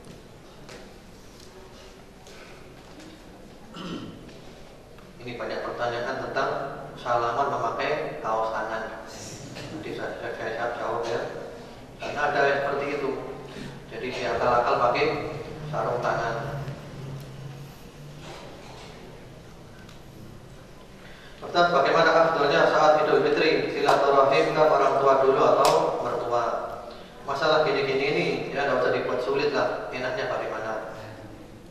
A: Ini banyak pertanyaan tentang salaman memakai kaos tangan. Nanti saya jawab ya. Karena ada yang seperti itu. Jadi dia akal-akal pakai sarung tangan. Ustaz, bagaimana afdolnya saat Idul Fitri silaturahim ke orang tua dulu atau mertua? Masalah gini-gini ini ya tidak usah dibuat sulit lah. Enaknya bagaimana?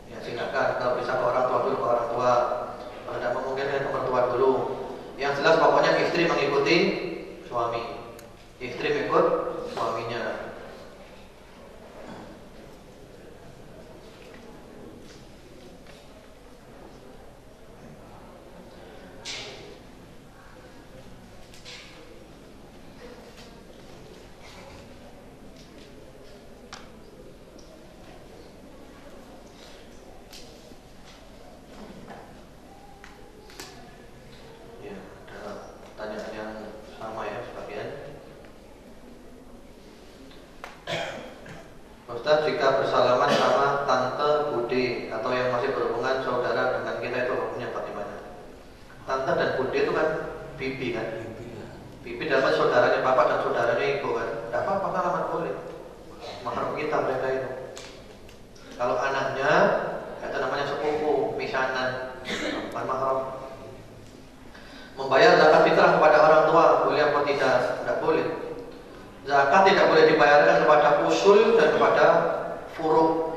A: Ya silakan kalau bisa ke orang tua dulu ke orang tua. Kalau tidak memungkinkan ke mertua dulu. Yang jelas pokoknya istri mengikuti suami. Istri mengikut suaminya. Ustaz, jika bersalaman sama tante, bude atau yang masih berhubungan saudara dengan kita itu hukumnya bagaimana? Tante dan bude itu kan bibi kan? Bibi dapat saudaranya bapak dan saudaranya ibu kan? Tidak apa-apa, salaman boleh. Mahram kita mereka itu. Kalau anaknya itu namanya sepupu, misanan, bukan mahram. Membayar zakat fitrah kepada orang tua boleh apa tidak? Tidak boleh. Zakat tidak boleh dibayarkan kepada usul dan kepada furu.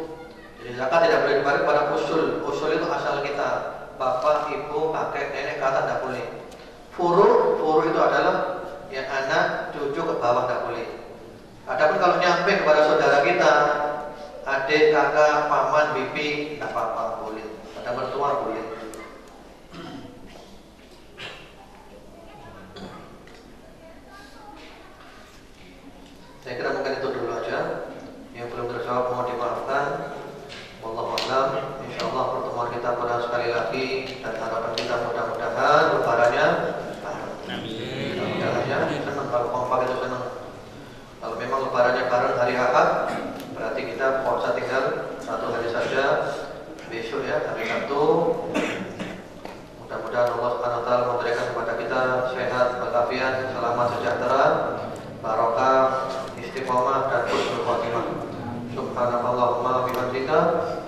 A: Jadi zakat tidak boleh dibayar kepada usul. Usul itu asal kita, bapak, ibu, kakek, nenek, kata tidak boleh. Furu itu adalah yang anak, cucu ke bawah tidak boleh. Adapun kalau nyampe kepada saudara kita, adik, kakak, paman, bibi, tidak apa-apa, boleh. Pada mertua boleh. Saya kira mungkin itu dulu aja. Yang belum terjawab mohon dimaafkan. Wallahu a'lam. Insyaallah pertemuan kita pada sekali lagi dan harapan kita mudah-mudahan lebarannya
B: Amin.
A: Mudah-mudahan senang kalau kompak itu senang. Kalau memang lebarannya bareng hari Ahad, berarti kita puasa tinggal satu hari saja. Besok ya hari Sabtu. Mudah-mudahan Allah Subhanahu wa taala memberikan kepada kita sehat, walafiat, selamat, sejahtera, barokah, istiqomah dan husnul khatimah. Subhanallahumma bihamdika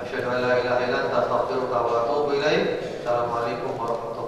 A: asyhadu an la ilaha illa anta astaghfiruka wa atubu ilaik. Assalamualaikum warahmatullahi wabarakatuh.